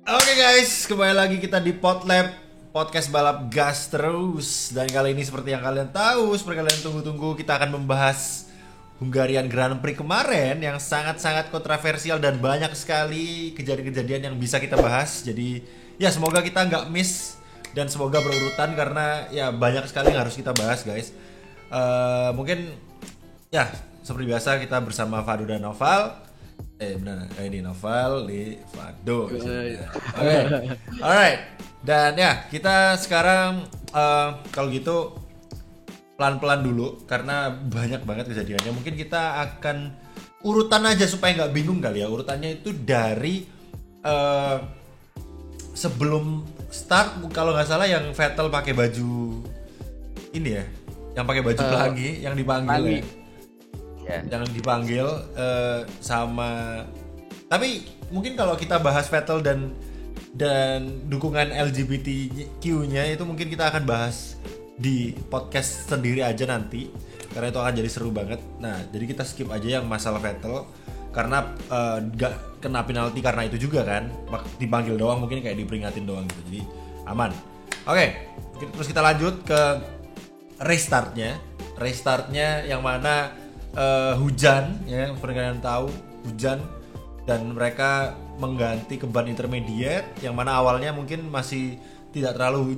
Oke guys, kembali lagi kita di Podlab Podcast balap gas terus. Dan kali ini seperti yang kalian tahu, seperti kalian tunggu-tunggu, kita akan membahas Hungarian Grand Prix kemarin yang sangat-sangat kontroversial dan banyak sekali kejadian-kejadian yang bisa kita bahas. Jadi ya semoga kita nggak miss dan semoga berurutan karena ya banyak sekali yang harus kita bahas guys. Mungkin ya seperti biasa kita bersama Fado dan Noval. Benar, ini Noval di Fado. Oke, alright. Dan ya kita sekarang kalau gitu pelan-pelan dulu karena banyak banget kejadiannya. Mungkin kita akan urutan aja supaya nggak bingung kali ya. Urutannya itu dari sebelum start, kalau nggak salah yang Vettel pakai baju ini ya, yang pakai baju pelangi, yang dipanggil ya. Yang dipanggil sama, tapi mungkin kalau kita bahas Vettel dan dukungan LGBTQ-nya itu mungkin kita akan bahas di podcast sendiri aja nanti karena itu akan jadi seru banget. Nah jadi kita skip aja yang masalah Vettel karena gak kena penalti karena itu juga kan, dipanggil doang, mungkin kayak diperingatin doang gitu, jadi aman. Oke, terus kita lanjut ke restartnya yang mana hujan ya, seperti kalian tahu hujan dan mereka mengganti ke ban intermediate yang mana awalnya mungkin masih tidak terlalu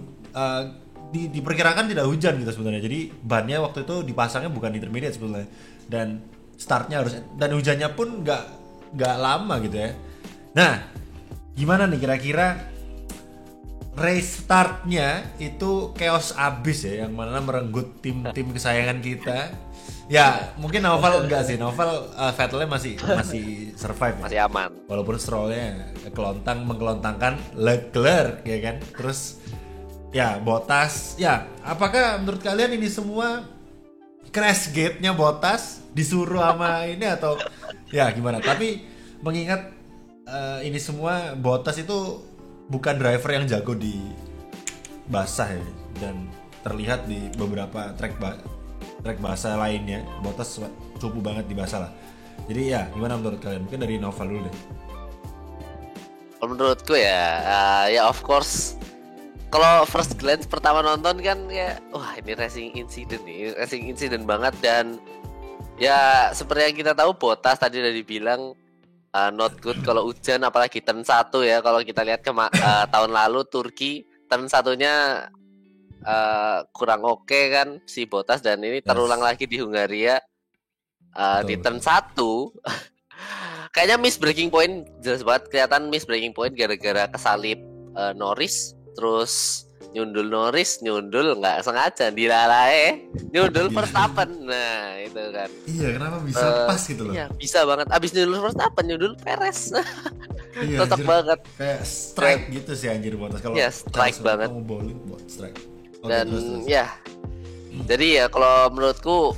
diperkirakan tidak hujan gitu sebenarnya. Jadi bannya waktu itu dipasangnya bukan intermediate sebetulnya dan startnya harus, dan hujannya pun nggak lama gitu ya. Nah gimana nih kira-kira restartnya itu chaos abis ya, yang mana merenggut tim kesayangan kita. Ya mungkin Noval enggak sih, Noval Vettelnya masih survive ya? Masih aman. Walaupun Strollnya mengkelontangkan Leclerc ya kan. Terus ya Bottas, ya apakah menurut kalian ini semua crash gate-nya Bottas disuruh sama ini atau ya gimana? Tapi mengingat ini semua Bottas itu bukan driver yang jago di basah ya, dan terlihat di beberapa track basah lainnya Bottas cukup banget di basah lah. Jadi ya gimana menurut kalian? Mungkin dari Noval dulu deh. Kalau menurutku ya of course kalau first glance pertama nonton kan ya wah ini racing incident banget. Dan ya seperti yang kita tahu Bottas tadi udah dibilang not good kalau hujan, apalagi turn 1 ya. Kalau kita lihat tahun lalu Turki turn 1-nya kurang oke kan si Bottas, dan ini terulang lagi di Hungaria di turn 1. Kayaknya miss breaking point, jelas banget kelihatan miss breaking point gara-gara kesalip Norris, terus nyundul nggak sengaja nyundul Verstappen. Nah itu kan Iya, kenapa bisa pas gitu loh. Iya bisa banget, abis nyundul Verstappen nyundul Perez. Iya, cocok banget, kayak strike gitu sih anjir Bottas kalau ya strike banget mau bowling buat strike. dan ya jadi ya kalau menurutku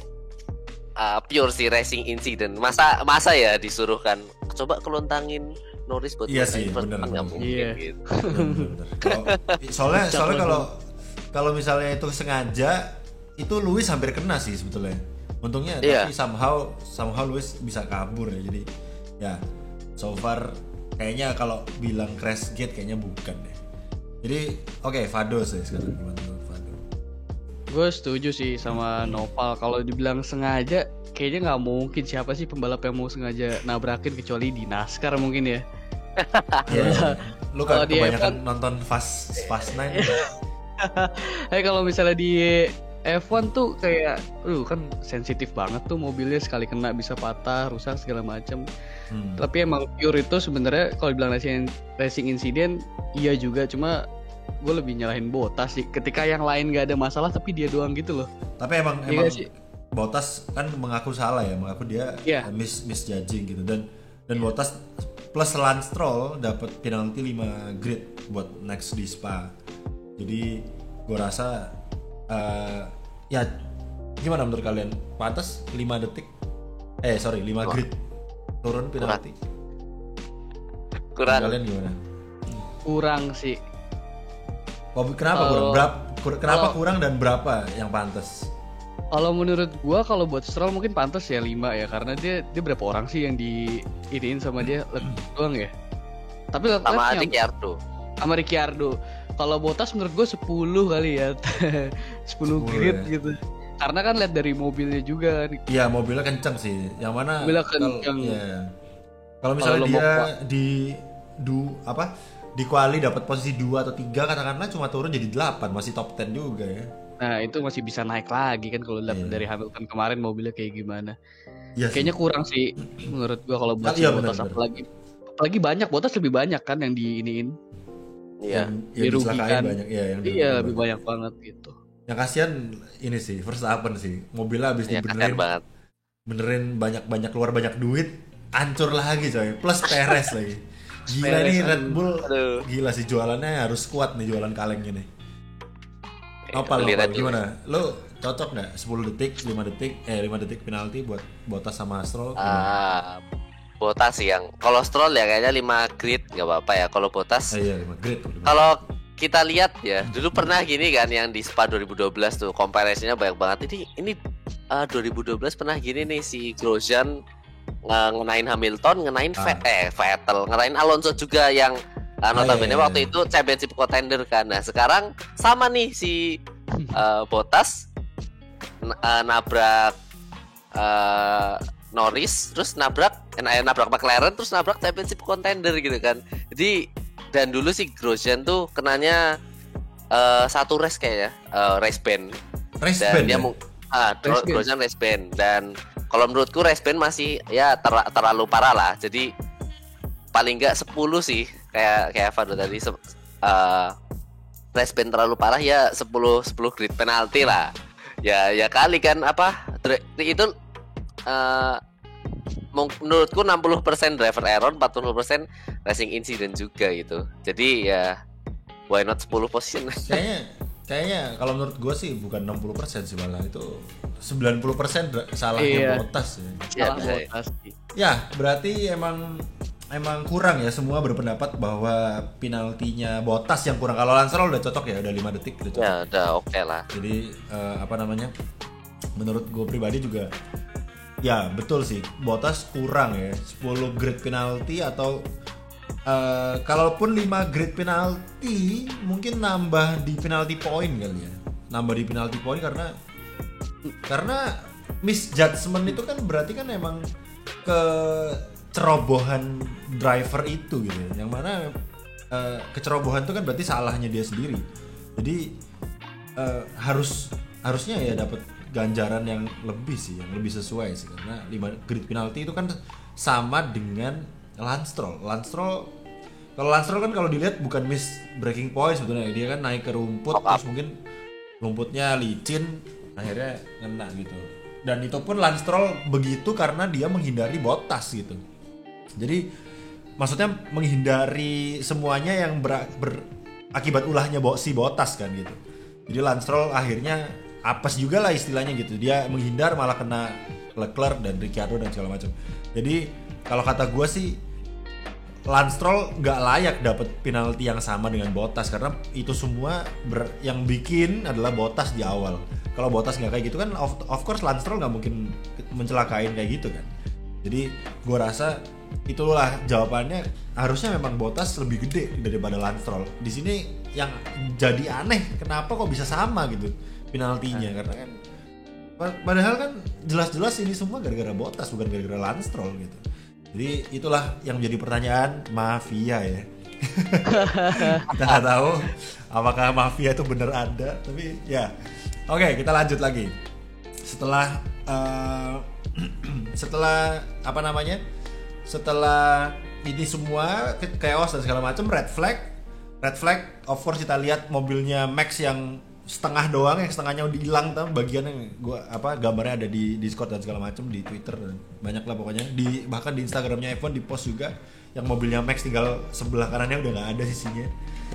pure sih racing incident. Masa ya disuruhkan coba kelontangin Norris buat sih, bener. Nggak mungkin gitu. Soalnya kalau misalnya itu sengaja, itu Lewis hampir kena sih sebetulnya. Untungnya tapi somehow Lewis bisa kabur ya. Jadi ya so far kayaknya kalau bilang crash gate kayaknya bukan deh. Jadi oke, Fado sih sekarang, gimana menurut Fado? Gue setuju sih sama Noval. Kalau dibilang sengaja, kayaknya nggak mungkin. Siapa sih pembalap yang mau sengaja nabrakin kecuali di NASCAR mungkin ya. Iya. Lu kan kebanyakan nonton Fast 9. Kalau misalnya di F1 tuh kayak, kan sensitif banget tuh mobilnya, sekali kena bisa patah, rusak segala macam. Tapi emang pure itu sebenarnya kalau dibilang racing incident, iya juga. Cuma gue lebih nyalahin Bottas sih. Ketika yang lain gak ada masalah tapi dia doang gitu loh. Tapi emang Bottas kan mengaku salah ya, mengaku dia misjudging gitu, dan Bottas plus Lance Stroll dapat penalti 5 grid buat next di Spa. Jadi gue rasa ya gimana menurut kalian? Pantas 5 detik 5 grid turun penalti. Kurang. Kalian gimana? Kurang sih. Kenapa kurang? Kenapa kurang dan berapa yang pantas? Kalau menurut gua, kalau buat Stroll mungkin pantas ya 5 ya, karena dia berapa orang sih yang diiniin sama dia doang ya? Tapi sama Leclerc Ricciardo. sama Ricciardo. Kalau Bottas menurut gue 10 kali ya. 10 grid ya. gitu. Karena kan lihat dari mobilnya juga. Iya, mobilnya kenceng sih. Yang mana Mobilnya kenceng. Kalau misalnya Kalau dia di quali dapat posisi 2 atau 3 katakanlah cuma turun jadi 8, masih top 10 juga ya. Nah, itu masih bisa naik lagi kan kalau lihat dari Hamilton kemarin mobilnya kayak gimana. Iya Kayaknya sih. kurang sih menurut gua kalau buat si Iya, Bottas, bener. apalagi banyak Bottas lebih banyak kan yang diiniin. Iya. Yang dicelakain banyak ya, yang Iya, lebih banyak banget gitu. Yang kasihan ini sih Verstappen sih, mobilnya habis Ya, kasihan banget. benerin banyak keluar banyak duit, hancur lagi coy, plus Perez lagi. Gila nih Red Bull, gila sih jualannya harus kuat nih jualan kalengnya nih. Apa gimana? Lo cocok nggak 10 detik, 5 detik penalti buat Bottas sama Stroll? Bottas sih yang kalau Stroll ya kayaknya 5 grid nggak apa-apa ya. Kalau Bottas iya 5 grid. Kalau kita lihat ya, dulu pernah gini kan yang di Spa 2012 tuh comparison-nya banyak banget. Ini 2012 pernah gini nih si Grosjean ngenain Hamilton, ngenain Vettel, ngenain Alonso juga yang notabene waktu itu championship contender kan. Nah, sekarang sama nih si Bottas nabrak Norris, terus nabrak McLaren, terus nabrak championship contender gitu kan. Jadi dan dulu si Grosjean tuh kenanya satu race kayaknya race ban. Dan dia Grosjean race ban. Dan kalau menurutku race ban masih ya terlalu parah lah. Jadi paling enggak 10 sih kayak Fado tadi race ban terlalu parah ya 10 grid penalti lah. Ya kali kan itu menurutku 60% driver error, 40% racing incident juga gitu. Jadi ya why not 10 position. Kayaknya kalau menurut gue sih bukan 60% sih, malah itu 90% salahnya Bottas ya. Ya, berarti emang kurang ya, semua berpendapat bahwa penaltinya Bottas yang kurang. Kalau Lance Stroll udah cocok ya, udah 5 detik udah cocok. Ya, udah oke lah. Jadi menurut gue pribadi juga ya betul sih, Bottas kurang ya 10 grid penalti atau kalaupun 5 grid penalti mungkin nambah di penalty point kali ya. Nambah di penalty point karena misjudgment itu kan berarti kan emang kecerobohan driver itu gitu ya. Yang mana kecerobohan itu kan berarti salahnya dia sendiri. Jadi harusnya ya dapat ganjaran yang lebih sih, yang lebih sesuai sih, karena 5 grid penalti itu kan sama dengan Lance Stroll. Kalau Lance Stroll kan kalau dilihat bukan miss breaking point sebetulnya, dia kan naik ke rumput terus mungkin rumputnya licin akhirnya ngena gitu. Dan itu pun Lance Stroll begitu karena dia menghindari Bottas gitu. Jadi maksudnya menghindari semuanya yang akibat ulahnya si Bottas kan gitu. Jadi Lance Stroll akhirnya apes juga lah istilahnya gitu. Dia menghindar malah kena Leclerc dan Ricciardo dan segala macam. Jadi kalau kata gue sih Lance Stroll nggak layak dapat penalti yang sama dengan Bottas, karena itu semua yang bikin adalah Bottas di awal. Kalau Bottas nggak kayak gitu kan of course Lance Stroll nggak mungkin mencelakain kayak gitu kan. Jadi gue rasa itulah jawabannya, harusnya memang Bottas lebih gede daripada Lance Stroll. Di sini yang jadi aneh kenapa kok bisa sama gitu penaltinya, karena kan padahal kan jelas-jelas ini semua gara-gara Bottas bukan gara-gara Lance Stroll gitu. Jadi itulah yang menjadi pertanyaan mafia ya. Kita nggak tahu apakah mafia itu benar ada, tapi ya oke, kita lanjut lagi. Setelah ini semua chaos dan segala macam, red flag of course kita lihat mobilnya Max yang setengah doang, yang setengahnya udah hilang tuh bagiannya, gambarnya ada di Discord dan segala macam, di Twitter dan banyak lah pokoknya, bahkan di Instagramnya F1 di post juga yang mobilnya Max tinggal sebelah kanannya udah nggak ada sisinya,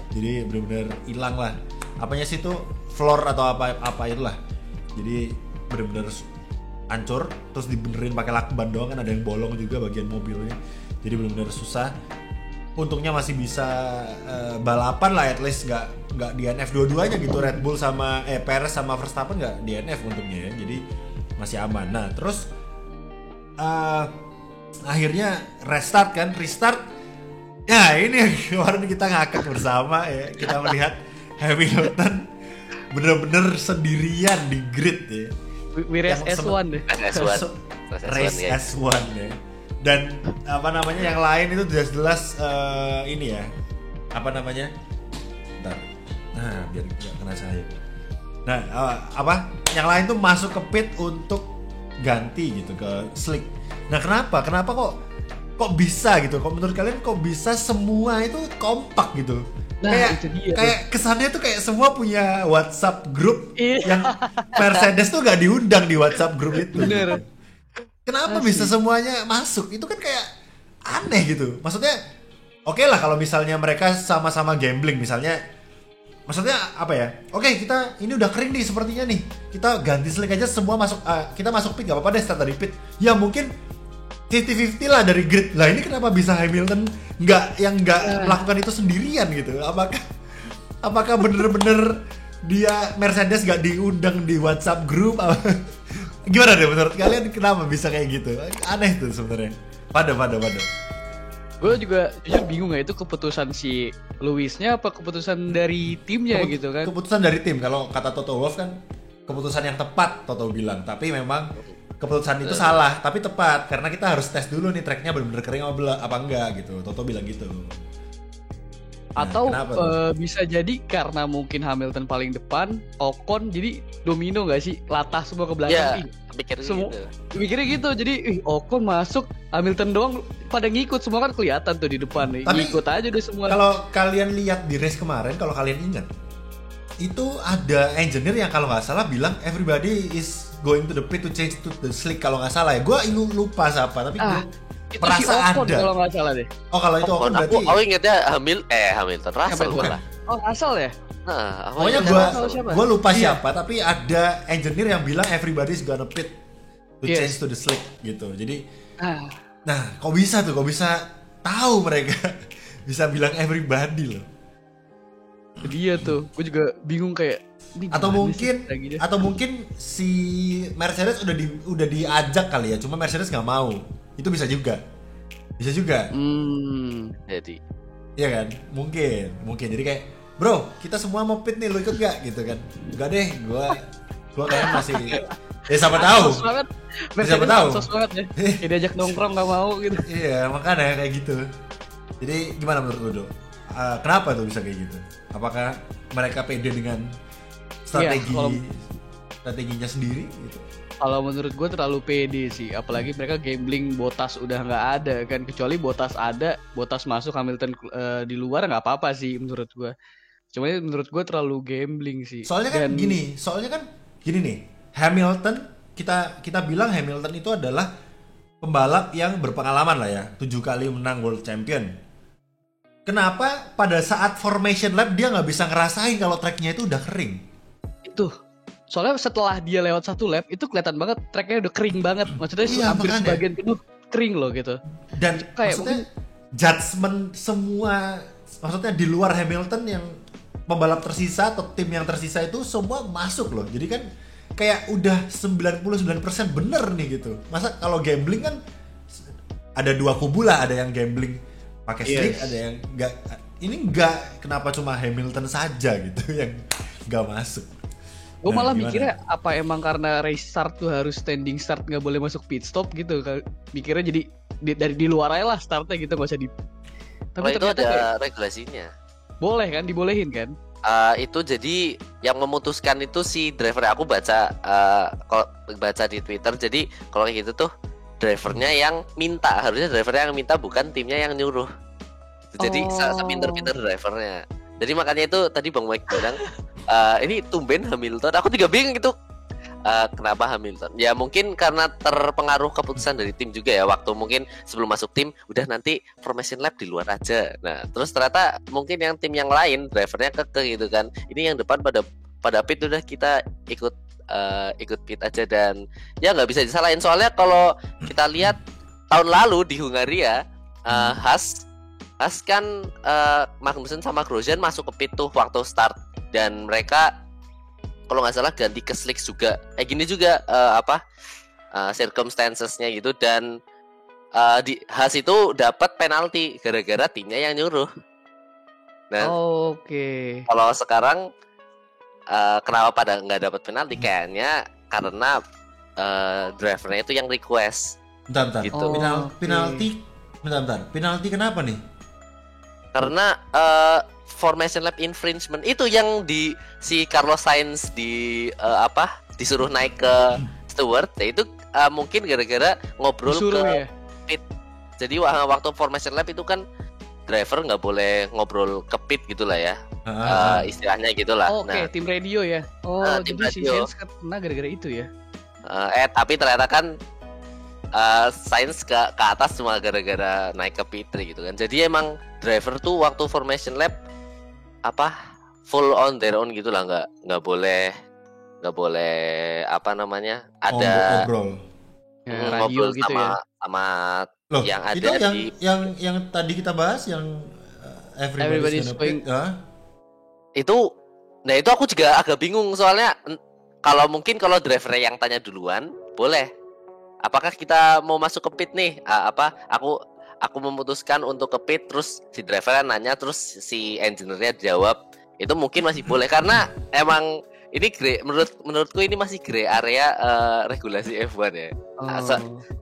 jadi benar-benar hilang lah apanya sih itu, floor atau apa itulah, jadi benar-benar hancur, terus dibenerin pakai lakban doang kan, ada yang bolong juga bagian mobilnya, jadi benar-benar susah. Untungnya masih bisa balapan lah, at least nggak DNF dua-duanya gitu, Red Bull sama Perez sama Verstappen nggak DNF untungnya ya, jadi masih aman. Nah terus akhirnya restart Ya ini yang kemarin kita ngakak bersama ya, kita melihat Hamilton bener-bener sendirian di grid ya. Wires S1 deh. S1. Race ya. S1 ya. Dan apa namanya yang lain itu jelas-jelas ini ya. Apa namanya? Bentar. Nah, biar nggak kena cahaya. Nah, apa? Yang lain tuh masuk ke pit untuk ganti gitu ke slick. Nah, kenapa? Kenapa kok bisa gitu? Kok menurut kalian kok bisa semua itu kompak gitu? Nah, kayak itu dia kayak kesannya tuh kayak semua punya WhatsApp grup Iya. yang Mercedes tuh gak diundang di WhatsApp grup itu. Bener. Kenapa Asli. bisa semuanya masuk? Itu kan kayak aneh gitu. Maksudnya oke lah kalau misalnya mereka sama-sama gambling misalnya. Maksudnya apa ya? Oke, kita ini udah kering nih sepertinya nih. Kita ganti slick aja semua masuk kita masuk pit gak apa-apa deh start dari pit. Ya mungkin 50-50 lah dari grid. Lah ini kenapa bisa Hamilton nggak melakukan itu sendirian gitu? Apakah bener-bener dia Mercedes nggak diundang di WhatsApp group? Gimana deh menurut kalian kenapa bisa kayak gitu? Aneh tuh sebenarnya. Pada. Gue juga jujur bingung ya, itu keputusan si Lewis-nya apa keputusan dari timnya gitu kan. Keputusan dari tim. Kalau kata Toto Wolff kan keputusan yang tepat Toto bilang. Tapi memang keputusan itu salah, tapi tepat karena kita harus tes dulu nih tracknya benar-benar kering apa enggak gitu. Toto bilang gitu. Nah, Atau kenapa tuh? bisa jadi karena mungkin Hamilton paling depan, Ocon jadi domino gak sih, latah semua ke belakang. Ya, Ih, pikir semua gitu. mikirnya gitu, jadi Ocon masuk, Hamilton doang pada ngikut, semua kan kelihatan tuh di depan nih, Tapi, ngikut aja deh semua. Kalau kalian lihat di race kemarin, kalau kalian ingat, itu ada engineer yang kalau nggak salah bilang everybody is going to the pit to change to the slick kalau nggak salah ya. Gue lupa siapa, tapi gue Itu si merasa Ocon ada. kalau nggak salah deh. Oh kalau itu Ocon berarti. Aku ingetnya Hamilton Russell Siapa? malah. Oh asal ya? Nah, Pokoknya siapa? gue lupa Iya. siapa, tapi ada engineer yang bilang everybody is gonna pit to Yes. change to the slick gitu. Jadi, Ah, nah kok bisa tahu mereka bisa bilang everybody loh. dia tuh, gue juga bingung kayak. ini Atau gimana mungkin sih lagi dia? atau mungkin si Mercedes udah diajak kali ya, cuma Mercedes nggak mau. Itu bisa juga. Jadi Iya kan? Mungkin. Jadi kayak, bro, kita semua mau pit nih, lo ikut gak? Gitu kan? Enggak deh, gua kayaknya masih. Ya siapa tahu. Ansos banget. Siapa tahu. Ansos banget ya. Kayak diajak nongkrong gak mau gitu. Iya, makanya kayak gitu. Jadi gimana menurut lo, Do? Kenapa tuh bisa kayak gitu? Apakah mereka pede dengan strateginya sendiri gitu? Kalau menurut gue terlalu pede sih, apalagi mereka gambling Bottas udah nggak ada kan, kecuali Bottas ada, Bottas masuk Hamilton di luar nggak apa-apa sih menurut gue. Cuma menurut gue terlalu gambling sih. Soalnya kan gini nih, Hamilton kita bilang Hamilton itu adalah pembalap yang berpengalaman lah ya, 7 kali menang World Champion. Kenapa pada saat formation lap dia nggak bisa ngerasain kalau tracknya itu udah kering? Itu soalnya setelah dia lewat satu lap itu kelihatan banget tracknya udah kering banget, maksudnya Iya, hampir makanya. sebagian penuh kering loh gitu. Dan Kayak maksudnya judgement semua, maksudnya di luar Hamilton yang pembalap tersisa atau tim yang tersisa itu semua masuk loh. Jadi kan kayak udah 99% bener nih gitu. Masa kalau gambling kan ada dua kubu lah, ada yang gambling pakai slick, ada yang enggak. Ini enggak, kenapa cuma Hamilton saja gitu yang enggak masuk. Gue Nah, malah gimana? mikirnya apa emang karena race start tuh harus standing start, nggak boleh masuk pit stop gitu. Mikirnya jadi dari di luar aja lah startnya gitu, nggak usah di. Tapi kalau itu ternyata ada kayak regulasinya. boleh kan, dibolehin kan? Itu jadi yang memutuskan itu si driver. Aku baca kalau baca di Twitter. Jadi kalau kayak gitu tuh drivernya yang minta, harusnya drivernya yang minta, bukan timnya yang nyuruh. Jadi sepinter-pinter drivernya. Jadi makanya itu tadi Bang Mike bilang ini tumben Hamilton. Aku juga bingung gitu. Kenapa Hamilton? Ya mungkin karena terpengaruh keputusan dari tim juga ya. Waktu mungkin sebelum masuk tim udah nanti formation lap di luar aja. Nah terus ternyata mungkin yang tim yang lain drivernya keke gitu kan. Ini yang depan pada pit udah kita ikut pit aja. Dan ya nggak bisa disalahin, soalnya kalau kita lihat tahun lalu di Hungaria Haas kan Magnussen sama Grosjean masuk ke pit tuh waktu start, dan mereka kalau nggak salah ganti ke slicks juga. Gini juga circumstancesnya gitu, dan di Haas itu dapat penalti gara-gara timnya yang nyuruh. Nah, Oke. kalau sekarang kenapa pada nggak dapat penalti? Kayaknya karena drivernya itu yang request. Bentar. Gitu. Penalti. Bentar. Penalti kenapa nih? Karena formation lap infringement itu yang si Carlos Sainz disuruh naik ke steward, ya itu mungkin gara-gara ngobrol Disuruh ke ya? pit. Jadi waktu formation lap itu kan driver nggak boleh ngobrol ke pit gitulah ya. Istilahnya gitulah. Oke, tim radio ya. Tim jadi si radio. Sainz kena gara-gara itu ya. Tapi ternyata kan Sainz ke atas cuma gara-gara naik ke P3 gitu kan. Jadi emang driver tuh waktu formation lap full on their own gitu lah, nggak boleh ada ngobrol. Radio ngobrol gitu sama Loh, yang ada itu di yang tadi kita bahas yang everybody's Everybody's gonna pick, itu. Nah itu aku juga agak bingung soalnya kalau driver yang tanya duluan boleh. Apakah kita mau masuk ke pit nih? Aku memutuskan untuk ke pit, terus si drivernya nanya, terus si engineer-nya jawab, itu mungkin masih boleh karena emang ini menurutku ini masih gray area regulasi F1 ya.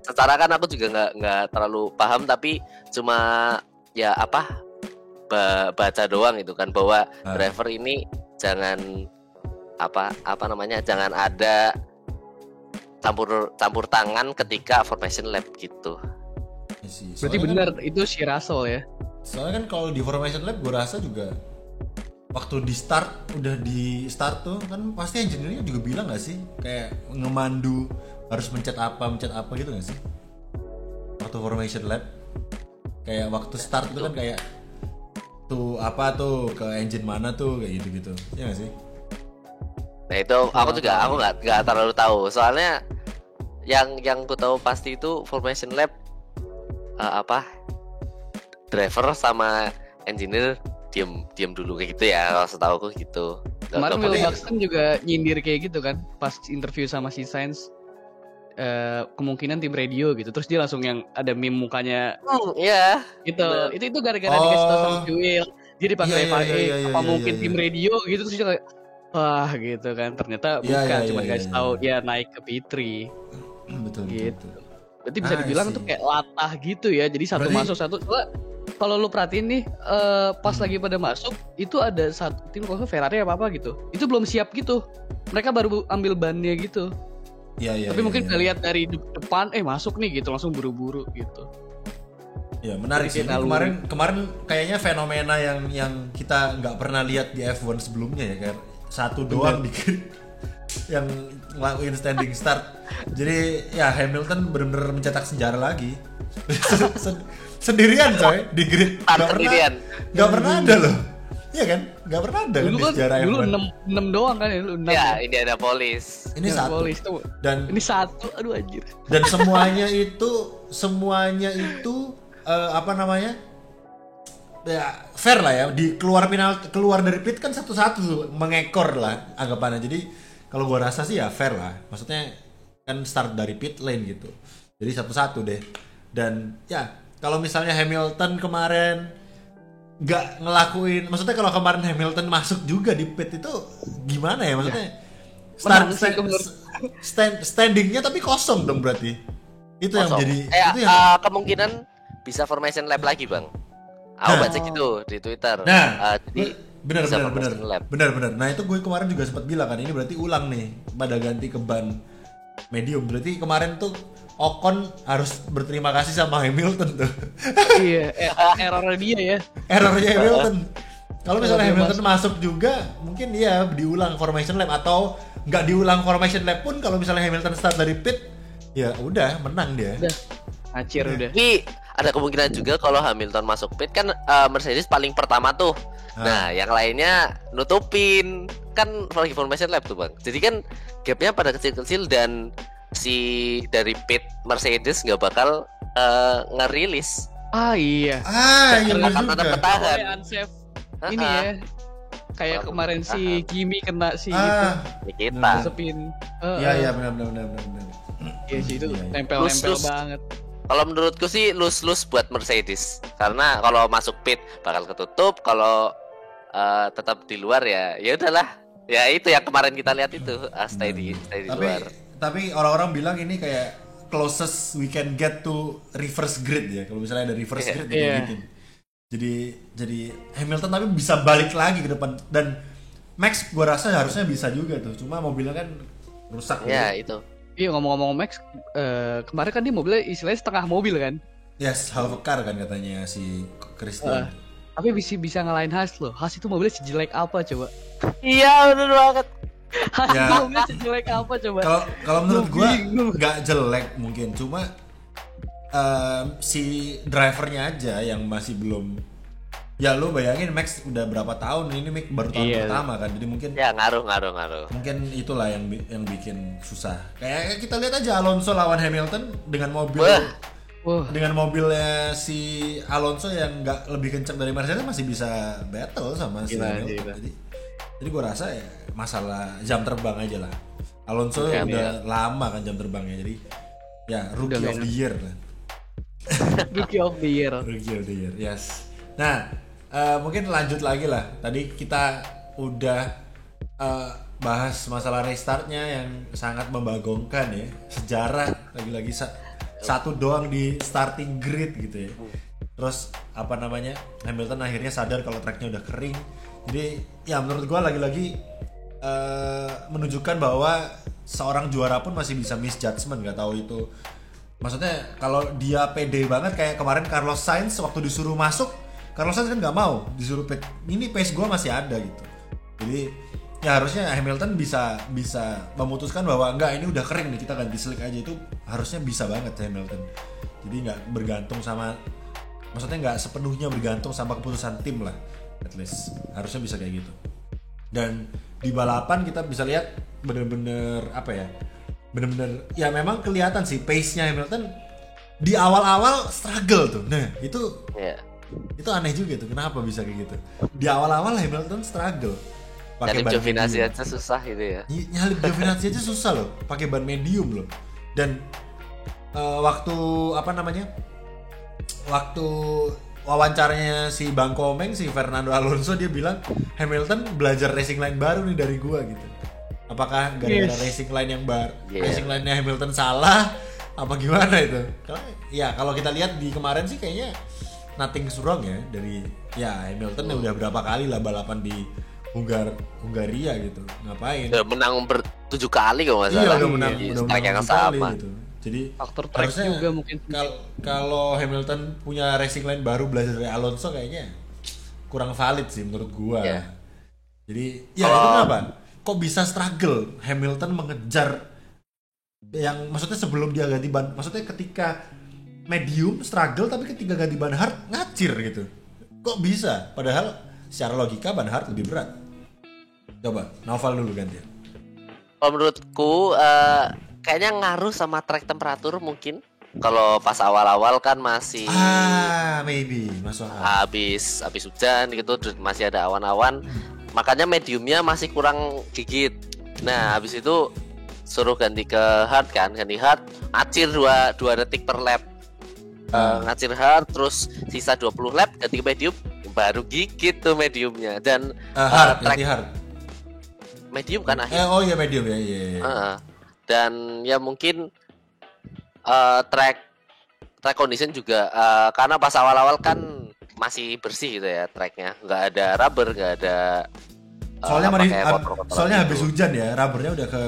Secara kan aku juga nggak terlalu paham, tapi cuma ya baca doang itu kan bahwa driver ini jangan jangan ada campur tangan ketika formation lap gitu. Berarti benar itu si Russell ya. Soalnya kan kalau di formation lap gue rasa juga waktu udah di start tuh kan pasti engineer-nya juga bilang nggak sih kayak ngemandu harus mencet apa gitu nggak sih waktu formation lap, kayak waktu start itu kan kayak tuh ke engine mana tuh kayak gitu ya nggak sih? Nah itu aku nggak terlalu tahu soalnya yang ku tahu pasti itu formation lap driver sama engineer diam dulu kayak gitu ya, kalau setahu aku gitu. Kemarin Will Buxton juga nyindir kayak gitu kan pas interview sama si Sainz, kemungkinan tim radio gitu, terus dia langsung yang ada meme mukanya iya gitu. Itu gara-gara dikasih tau sama si Will, dia dipanggil FIA mungkin tim radio gitu, terus dia kayak wah gitu kan, ternyata bukan, cuma dikasih tahu dia naik ke P3 betul gitu. Berarti bisa dibilang tuh kayak latah gitu ya, jadi satu masuk satu. Kalau lu perhatiin nih, pas lagi pada masuk itu ada satu tim, kalau Ferrari apa gitu, itu belum siap gitu, mereka baru ambil bannya gitu. Tapi mungkin udah lihat dari depan masuk nih gitu, langsung buru-buru gitu. Ya menarik sih. Kemarin kayaknya fenomena yang kita nggak pernah lihat di F1 sebelumnya ya kan, satu doang dikit yang ngelakuin standing start. Jadi ya Hamilton benar-benar mencetak sejarah lagi. Sendirian coy di grid, nggak pernah ada loh, iya kan, nggak pernah ada dulu kan di sejarah dulu F1. 6 doang kan ya, 6 ya Indianapolis ini satu dan ini satu, aduh anjir. Dan semuanya itu ya fair lah ya, keluar dari pit kan satu-satu mengekor lah anggapannya. Jadi kalau gua rasa sih ya fair lah, maksudnya kan start dari pit lane gitu, jadi satu-satu deh. Dan ya kalau misalnya Hamilton kemarin nggak ngelakuin, maksudnya kalau kemarin Hamilton masuk juga di pit itu gimana ya, maksudnya standingnya tapi kosong dong, berarti itu kosong. Yang jadi itu yang kemungkinan bisa formation lap lagi bang. Aku baca gitu di Twitter. Jadi benar. Nah itu gue kemarin juga sempat bilang kan, ini berarti ulang nih pada ganti ke ban medium, berarti kemarin tuh Ocon harus berterima kasih sama Hamilton tuh. Iya, errornya dia ya. Errornya Hamilton. Kalau misalnya Hamilton masuk juga, mungkin dia diulang formation lap, atau nggak diulang formation lap pun kalau misalnya Hamilton start dari pit, ya udah menang dia. Udah, acir udah. Tapi ada kemungkinan juga kalau Hamilton masuk pit kan Mercedes paling pertama tuh. Nah, yang lainnya nutupin kan lagi formation lap tuh bang. Jadi kan gapnya pada kecil-kecil dan si dari pit Mercedes nggak bakal ngerilis. Iya. Akan tetap bertahan. Unsafe. Ini ya. Kayak kemarin si Kimi kena si itu. Kita. Sepin. Iya benar. Iya sih itu nempel-nempel banget. Kalau menurutku sih lose buat Mercedes, karena kalau masuk pit bakal ketutup, kalau tetap di luar ya udahlah. Ya itu yang kemarin kita lihat itu, stay di luar. Tapi orang-orang bilang ini kayak closest we can get to reverse grid ya. Kalau misalnya ada reverse grid gitu. Jadi Hamilton tapi bisa balik lagi ke depan, dan Max gua rasa harusnya bisa juga tuh. Cuma mobilnya kan rusak. Ya gitu. itu. Iya, ngomong-ngomong Max, kemarin kan dia mobilnya istilahnya setengah mobil kan? Yes, half a car kan katanya si Christian. Tapi bisa ngalahin Haas loh. Haas itu mobilnya sejelek apa coba? Iya benar banget. Haas itu mobilnya sejelek apa coba? Kalau menurut gua nggak jelek mungkin, cuma si drivernya aja yang masih belum. Ya lu bayangin Max udah berapa tahun ini, Max baru tahun pertama kan, jadi mungkin ya ngaruh. Mungkin itulah yang bikin susah. Kayak kita lihat aja Alonso lawan Hamilton dengan mobilnya si Alonso yang nggak lebih kencang dari Mercedes masih bisa battle sama si Hamilton. Jadi gue rasa ya masalah jam terbang aja lah. Alonso udah lama kan jam terbangnya, jadi ya rookie of the year lah. Rookie of the year, yes. Nah, mungkin lanjut lagi lah. Tadi kita udah bahas masalah restartnya yang sangat membagongkan ya. Sejarah lagi-lagi satu doang di starting grid gitu ya. Terus Hamilton akhirnya sadar kalau tracknya udah kering. Jadi ya menurut gua lagi-lagi menunjukkan bahwa seorang juara pun masih bisa misjudgment. Gak tahu itu. Maksudnya kalau dia pede banget kayak kemarin Carlos Sainz waktu disuruh masuk, Carlos Sainz kan nggak mau disuruh pit. Ini pace gue masih ada gitu. Jadi ya harusnya Hamilton bisa memutuskan bahwa enggak, ini udah kering nih, kita ganti slick aja. Itu harusnya bisa banget Hamilton. Jadi nggak bergantung sama, maksudnya nggak sepenuhnya bergantung sama keputusan tim lah. At least harusnya bisa kayak gitu. Dan di balapan kita bisa lihat bener-bener ya memang kelihatan sih pace-nya Hamilton di awal-awal struggle tuh. Nah itu aneh juga tuh, kenapa bisa kayak gitu. Di awal-awal Hamilton struggle pakai ban Giovinazzi aja susah gitu ya. Nyalip Giovinazzi aja susah loh, pakai ban medium loh. Dan waktu wawancaranya si Bang Komeng, si Fernando Alonso, dia bilang Hamilton belajar racing line baru nih dari gua gitu. Apakah gara-gara racing line yang racing line-nya Hamilton salah apa gimana itu? Kalau kita lihat di kemarin sih kayaknya nothing wrong ya dari Hamilton udah berapa kali lah balapan di Hungaria gitu. Ngapain? Udah menang 7 kali kalau nggak salah. Iya, udah menang yang sama. Gitu. Jadi faktor track juga mungkin. Kalau Hamilton punya racing line baru belajar dari Alonso kayaknya kurang valid sih menurut gua. Yeah. Jadi itu kenapa? Kok bisa struggle Hamilton mengejar yang maksudnya sebelum dia ganti ban, maksudnya ketika medium struggle tapi ketika ganti ban hard ngacir gitu. Kok bisa? Padahal secara logika ban hard lebih berat. Coba Noval dulu ganti. Kalau menurutku kayaknya ngaruh sama track temperatur mungkin. Kalau pas awal-awal kan masih maybe masuk habis hujan gitu, masih ada awan-awan. Makanya mediumnya masih kurang gigit. Nah habis itu suruh ganti ke hard kan, ganti hard, ngacir 2 detik per lap. Ngacir hard, terus sisa 20 lap ganti ke medium, baru gigit tuh mediumnya. Dan track hard medium kan akhirnya. Oh iya medium ya. Dan ya mungkin track condition juga karena pas awal-awal kan masih bersih gitu ya tracknya, nggak ada rubber, nggak ada soalnya habis hujan ya, rubbernya udah ke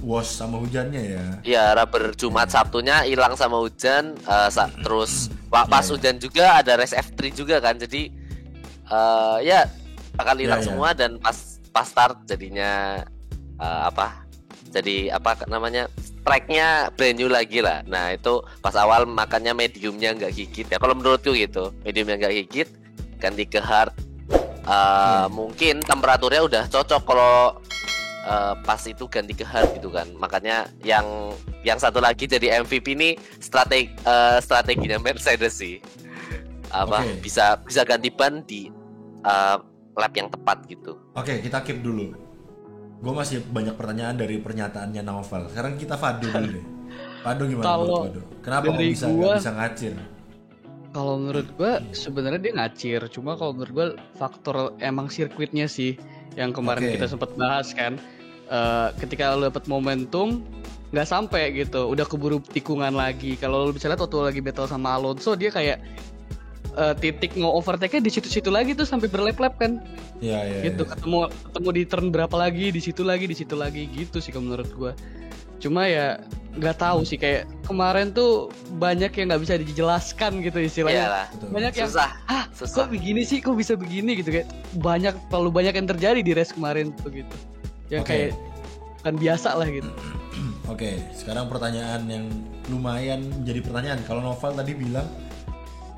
wash sama hujannya ya. Iya, rubber Jumat Sabtunya hilang sama hujan, terus pas hujan juga ada race F3 juga kan, jadi bakal hilang semua. Dan pas start jadinya tracknya brand new lagi lah. Nah itu pas awal makanya mediumnya nggak gigit ya. Kalau menurutku gitu, mediumnya nggak gigit, ganti ke hard. Mungkin temperaturnya udah cocok kalau pas itu ganti ke hard gitu kan. Makanya yang satu lagi jadi MVP ini strateginya Mercedes sih. Bisa ganti ban di lap yang tepat gitu. Oke, kita keep dulu. Gue masih banyak pertanyaan dari pernyataannya Naufal. Sekarang kita Fadil dulu deh. Pado gimana Kalau menurut Pado? Kenapa kok dari bisa gua- nggak bisa ngacir? Kalau menurut gua sebenarnya dia ngacir, cuma kalau menurut gua faktor emang sirkuitnya sih yang kemarin Oke. kita sempat bahas kan. Ketika lo dapet momentum nggak sampai gitu, udah keburu tikungan lagi. Kalau lo bisa lihat waktu lagi battle sama Alonso, dia kayak titik overtake-nya di situ-situ lagi tuh sampai berlap-lap kan. Iya. Gitu, ketemu di turn berapa lagi, di situ lagi gitu sih kalau menurut gua. Cuma ya nggak tahu sih, kayak kemarin tuh banyak yang nggak bisa dijelaskan gitu istilahnya. Iyalah. Betul. Banyak yang Susah. kok begini sih, kok bisa begini gitu, kayak terlalu banyak yang terjadi di race kemarin tuh gitu. Yang Oke. kayak kan biasa lah gitu. Oke, sekarang pertanyaan yang lumayan jadi pertanyaan. Kalau Noval tadi bilang,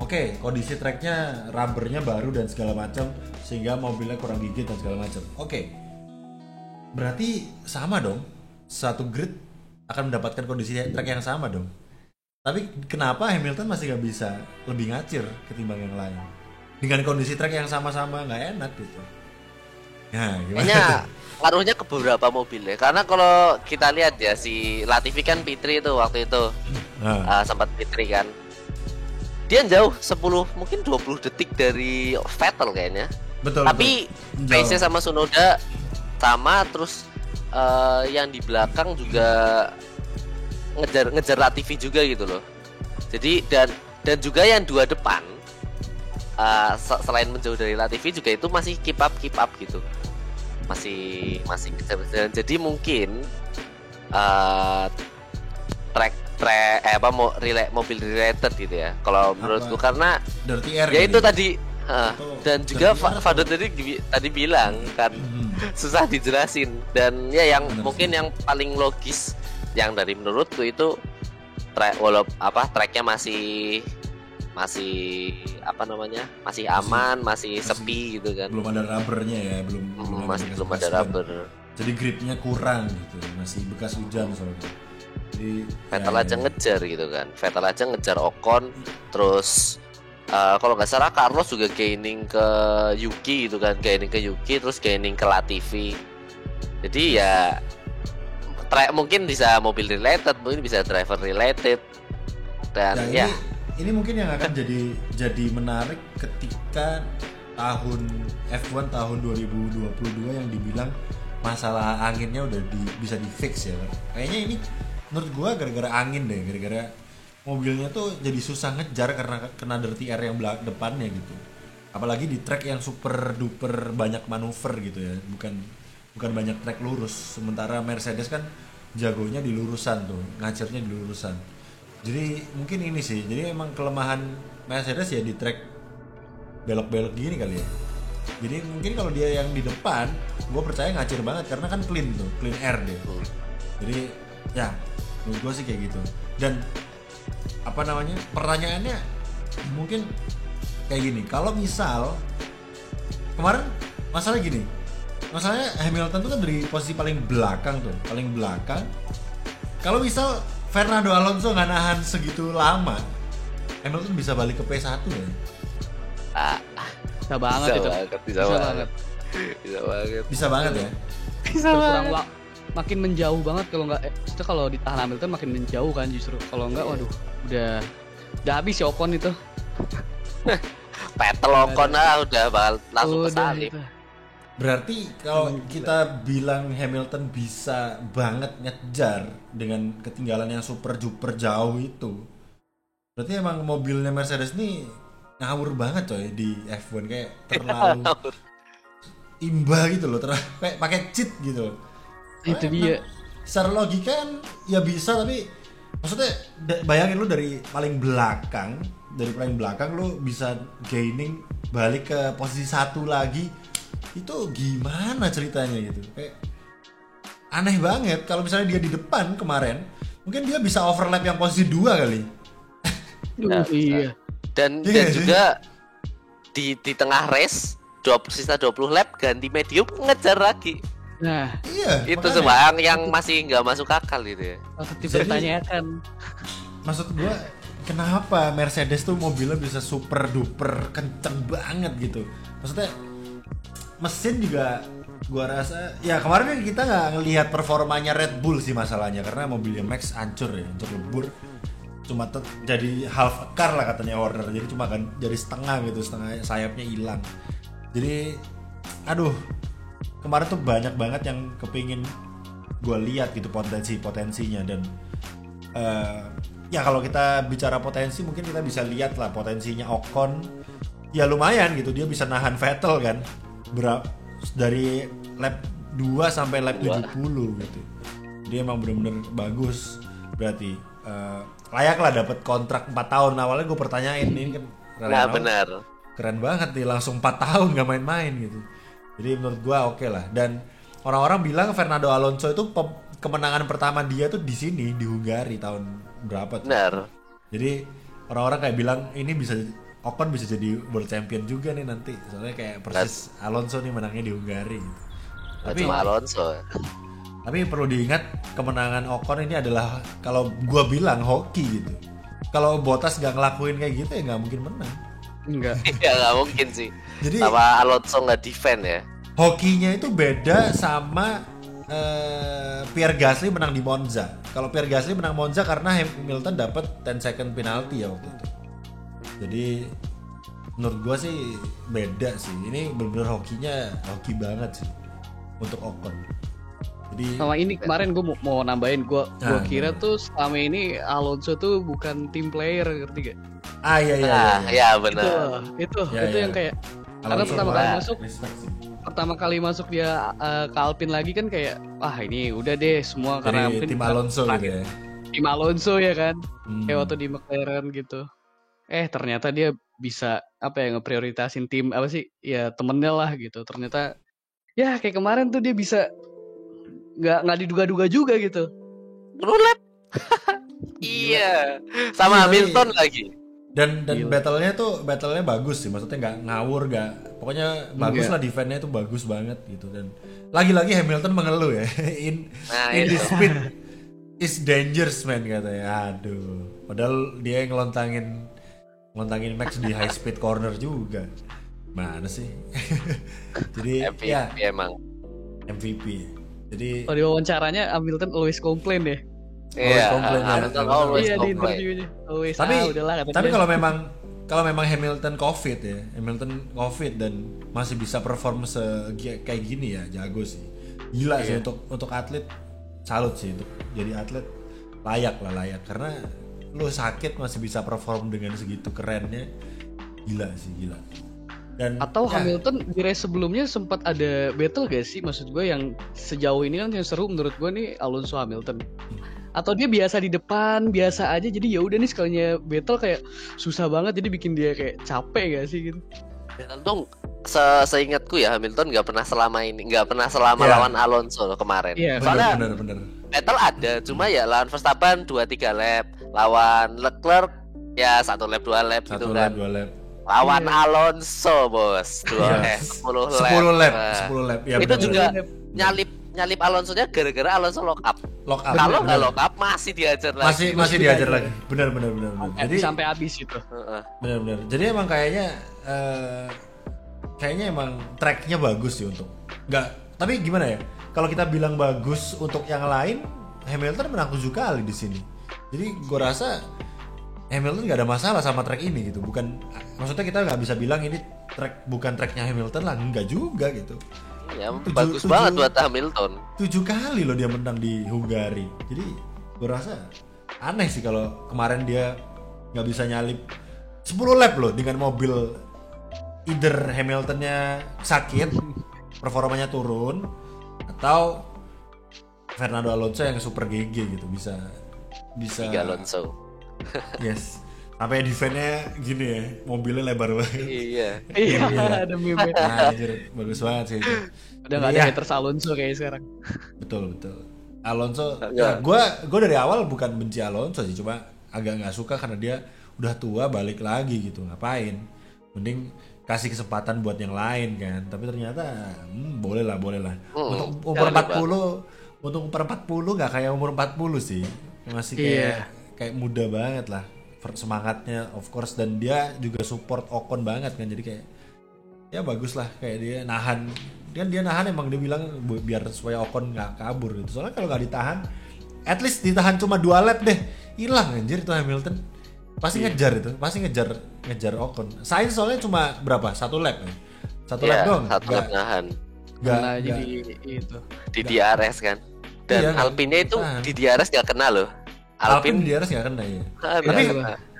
oke, kondisi tracknya, rubbernya baru dan segala macam, sehingga mobilnya kurang gigit dan segala macam. Oke, berarti sama dong, satu grid akan mendapatkan kondisi track yang sama dong. Tapi kenapa Hamilton masih nggak bisa lebih ngacir ketimbang yang lain? Dengan kondisi track yang sama-sama nggak enak gitu. Nah, gimana? Kayaknya ngaruhnya ke beberapa mobil ya. Karena kalau kita lihat ya, si Latifi kan P3 itu waktu itu Nah, sempat P3 kan. Dia jauh 10 mungkin 20 detik dari Vettel kayaknya. betul. Tapi betul. pace-nya sama Tsunoda sama, terus yang di belakang juga ngejar Latifi juga gitu loh. Jadi dan juga yang dua depan selain menjauh dari Latifi juga itu masih keep up gitu. Masih kejar. Jadi mungkin mobil related gitu ya. Kalau menurutku karena Dirty air ya kali. itu tadi Atau dan juga dirty air atau- Fadot tadi bilang kan susah dijelasin, dan ya yang Bener mungkin sih. yang paling logis yang dari menurutku itu tracknya masih masih aman, masih sepi gitu kan. belum ada rubbernya ya, belum Masih belum ada bekas-bekas rubber. hujan. Jadi gripnya kurang gitu, masih bekas hujan soalnya. Jadi Vettel aja ngejar gitu kan. Vettel aja ngejar Ocon, terus kalau nggak salah Carlos juga gaining ke Yuki gitu kan, terus gaining ke Latifi. Jadi ya mungkin bisa mobil related, mungkin bisa driver related, dan Nah, ya ini mungkin yang akan jadi menarik ketika tahun F1 tahun 2022 yang dibilang masalah anginnya udah bisa di fix ya. Kayaknya ini menurut gua gara-gara angin deh, gara-gara mobilnya tuh jadi susah ngejar karena kena dirty air yang depannya gitu. Apalagi di track yang super duper banyak manuver gitu ya, bukan banyak track lurus. Sementara Mercedes kan jagonya di lurusan tuh, ngacirnya di lurusan. Jadi mungkin ini sih, jadi emang kelemahan Mercedes ya di track belok-belok gini kali ya. Jadi mungkin kalau dia yang di depan, gue percaya ngacir banget karena kan clean tuh, clean air deh. Jadi ya, menurut gue sih kayak gitu. Dan apa namanya, pertanyaannya mungkin kayak gini, kalau misal kemarin masalahnya gini, masalahnya Hamilton tuh kan dari posisi paling belakang. Kalau misal Fernando Alonso nggak nahan segitu lama, Hamilton bisa balik ke P1 ya. Bisa banget itu. Bisa banget. Bisa banget ya. Berkurang makin menjauh banget kalau nggak itu, kalau ditahan Hamilton makin menjauh kan justru. Kalau nggak waduh udah habis ya Ocon itu. Vettel Ocon udah langsung Udah kesalip. itu. Berarti kalau kita bilang Hamilton bisa banget ngejar dengan ketinggalan yang super duper jauh itu, berarti emang mobilnya Mercedes nih ngawur banget coy di F1, kayak terlalu imba gitu loh, kayak pakai cheat gitu loh. Itu Karena dia. Secara logika kan ya bisa, tapi maksudnya bayangin lu dari paling belakang lu bisa gaining balik ke posisi 1 lagi, itu gimana ceritanya gitu, kayak aneh banget. Kalau misalnya dia di depan kemarin, mungkin dia bisa overlap yang posisi 2 kali. Iya. Dan Iya sih. juga di tengah race sisa 20 lap ganti medium ngejar lagi. Nah, Iya, Itu makanya. semua yang masih nggak masuk akal gitu ya. pasti Jadi- dipertanyakan. Maksud gua, kenapa Mercedes tuh mobilnya bisa super duper kenceng banget gitu. Maksudnya mesin juga Gua rasa ya kemarin kan kita nggak ngelihat performanya Red Bull sih masalahnya, karena mobilnya Max hancur lebur, cuma jadi half a car lah katanya Horner, jadi cuma kan jadi setengah gitu, setengah sayapnya hilang. Jadi aduh, kemarin tuh banyak banget yang kepingin gue lihat gitu potensinya. Dan ya kalau kita bicara potensi, mungkin kita bisa lihat lah potensinya Ocon. Ya lumayan gitu, dia bisa nahan Vettel kan dari lap 2 sampai lap 70 gitu. Dia emang bener-bener bagus. Berarti layak lah dapat kontrak 4 tahun. Awalnya gue pertanyain ini kan Nah benar. keren banget nih, langsung 4 tahun gak main-main gitu. Jadi menurut gue oke lah. Dan orang-orang bilang Fernando Alonso itu kemenangan pertama dia tuh di sini, di Hungari tahun berapa tuh. Benar. Jadi orang-orang kayak bilang ini bisa, Ocon bisa jadi world champion juga nih nanti. Soalnya kayak persis Alonso nih menangnya di Hungari gitu. Cuma Alonso. Tapi perlu diingat kemenangan Ocon ini adalah, kalau gua bilang hoki gitu. Kalau Bottas gak ngelakuin kayak gitu ya gak mungkin menang. Enggak. Ya nggak mungkin sih. Jadi sama Alonso nggak defend ya. hokinya itu beda sama Pierre Gasly menang di Monza. Kalau Pierre Gasly menang Monza karena Hamilton dapat 10 second penalty ya waktu itu. Jadi menurut gua sih beda sih. Ini bener-bener hoki banget sih untuk Ocon. Jadi Sama ini kemarin gue mau nambahin, gue kira gimana? tuh selama ini Alonso tuh bukan team player, ngerti gak? Iya. Ya benar. Itu Ya, ya. yang kayak karena Alonso pertama gua kali masuk respect sih. dia ke Alpine lagi kan kayak wah ini udah deh semua karena Dari mungkin tim Alonso gitu ya. tim Alonso ya kan, kayak waktu Hmm. di McLaren gitu. Ternyata dia bisa ngeprioritasin tim ya temennya lah gitu. Ternyata ya kayak kemarin tuh dia bisa nggak diduga-duga juga gitu. Rulep. Iya. Sama Iya, Hamilton lagi. Dan Gila. battlenya bagus sih, maksudnya nggak ngawur, pokoknya bagus lah, defense-nya itu bagus banget gitu. Dan lagi-lagi Hamilton mengeluh ya, in itu. the speed is dangerous man katanya. Aduh, padahal dia yang ngelontangin Max di high speed corner juga, mana sih? Jadi MVP ya emang. MVP. Jadi Kalau di wawancaranya Hamilton always complain deh. Always Iya. complain, ya. Hamilton always Iya di complain. interviewnya always tapi udahlah kata tapi dia. kalau memang Hamilton COVID dan masih bisa perform kayak gini ya, jago sih, gila sih. Untuk atlet salut sih, untuk jadi atlet layak karena lu sakit masih bisa perform dengan segitu kerennya, gila. Dan Atau ya, Hamilton di race sebelumnya sempat ada battle gak sih? Maksud gue yang sejauh ini kan yang seru menurut gue nih Alonso Hamilton. Atau dia biasa di depan, biasa aja, jadi ya udah nih sekalinya battle kayak susah banget, jadi bikin dia kayak capek gak sih gitu? Untung seingatku ya Hamilton nggak pernah selama Iya. lawan Alonso loh kemarin. Iya, Soalnya bener. battle ada, cuma ya lawan Verstappen 2-3 lap, lawan Leclerc ya 1 lap 2 lap gitu 1 kan. lap 2 lap. Lawan Iya. Alonso bos, 10 lap. 10 Nah, lap. Ya, itu bener. juga nyalip Alonso-nya gara-gara Alonso lock up. Lock up. Kalau nggak Bener. lock up masih diajar lagi. masih diajar lagi. Benar. Jadi sampai habis itu. Heeh. benar. Jadi emang kayaknya emang tracknya bagus sih untuk nggak. Tapi gimana ya? Kalau kita bilang bagus untuk yang lain, Hamilton menang 7 kali di sini. Jadi gue rasa Hamilton nggak ada masalah sama track ini gitu. Maksudnya kita nggak bisa bilang ini bukan tracknya Hamilton lah, nggak juga gitu. Ya, bagus 7 banget buat Hamilton. 7 kali loh dia menang di Hungari. Jadi gue rasa aneh sih kalau kemarin dia nggak bisa nyalip 10 lap loh dengan mobil, either Hamiltonnya sakit, performanya turun, atau Fernando Alonso yang super GG gitu, bisa 3 Alonso. yes, sampai defense-nya gini ya, mobilnya lebar banget. Iya. Iya, Iya. ada meme. Anjir, bagus banget sih itu. Udah gak ada Iya. haters Alonso kayak sekarang. Betul. Alonso, Enggak. gue dari awal bukan benci Alonso sih, cuma agak nggak suka karena dia udah tua balik lagi gitu, ngapain? Mending kasih kesempatan buat yang lain kan. Tapi ternyata boleh lah. Untuk umur jangan 40 nggak kayak umur 40 sih, masih kayak muda banget lah semangatnya, of course. Dan dia juga support Ocon banget kan, jadi kayak ya bagus lah, kayak dia nahan dia nahan emang dia bilang biar supaya Ocon nggak kabur gitu. Soalnya kalau nggak ditahan, at least ditahan cuma 2 lap deh, hilang anjir itu Hamilton. Pasti ngejar itu, pasti ngejar Ocon. Sainz soalnya cuma berapa? 1 lap ya. 1 lap doang. 1 lap nahan. Kena aja di itu. Di DRS kan. Dan Iya, Alpine itu tahan. di DRS nggak kena loh. Alpine di DRS nggak kena ya. Tapi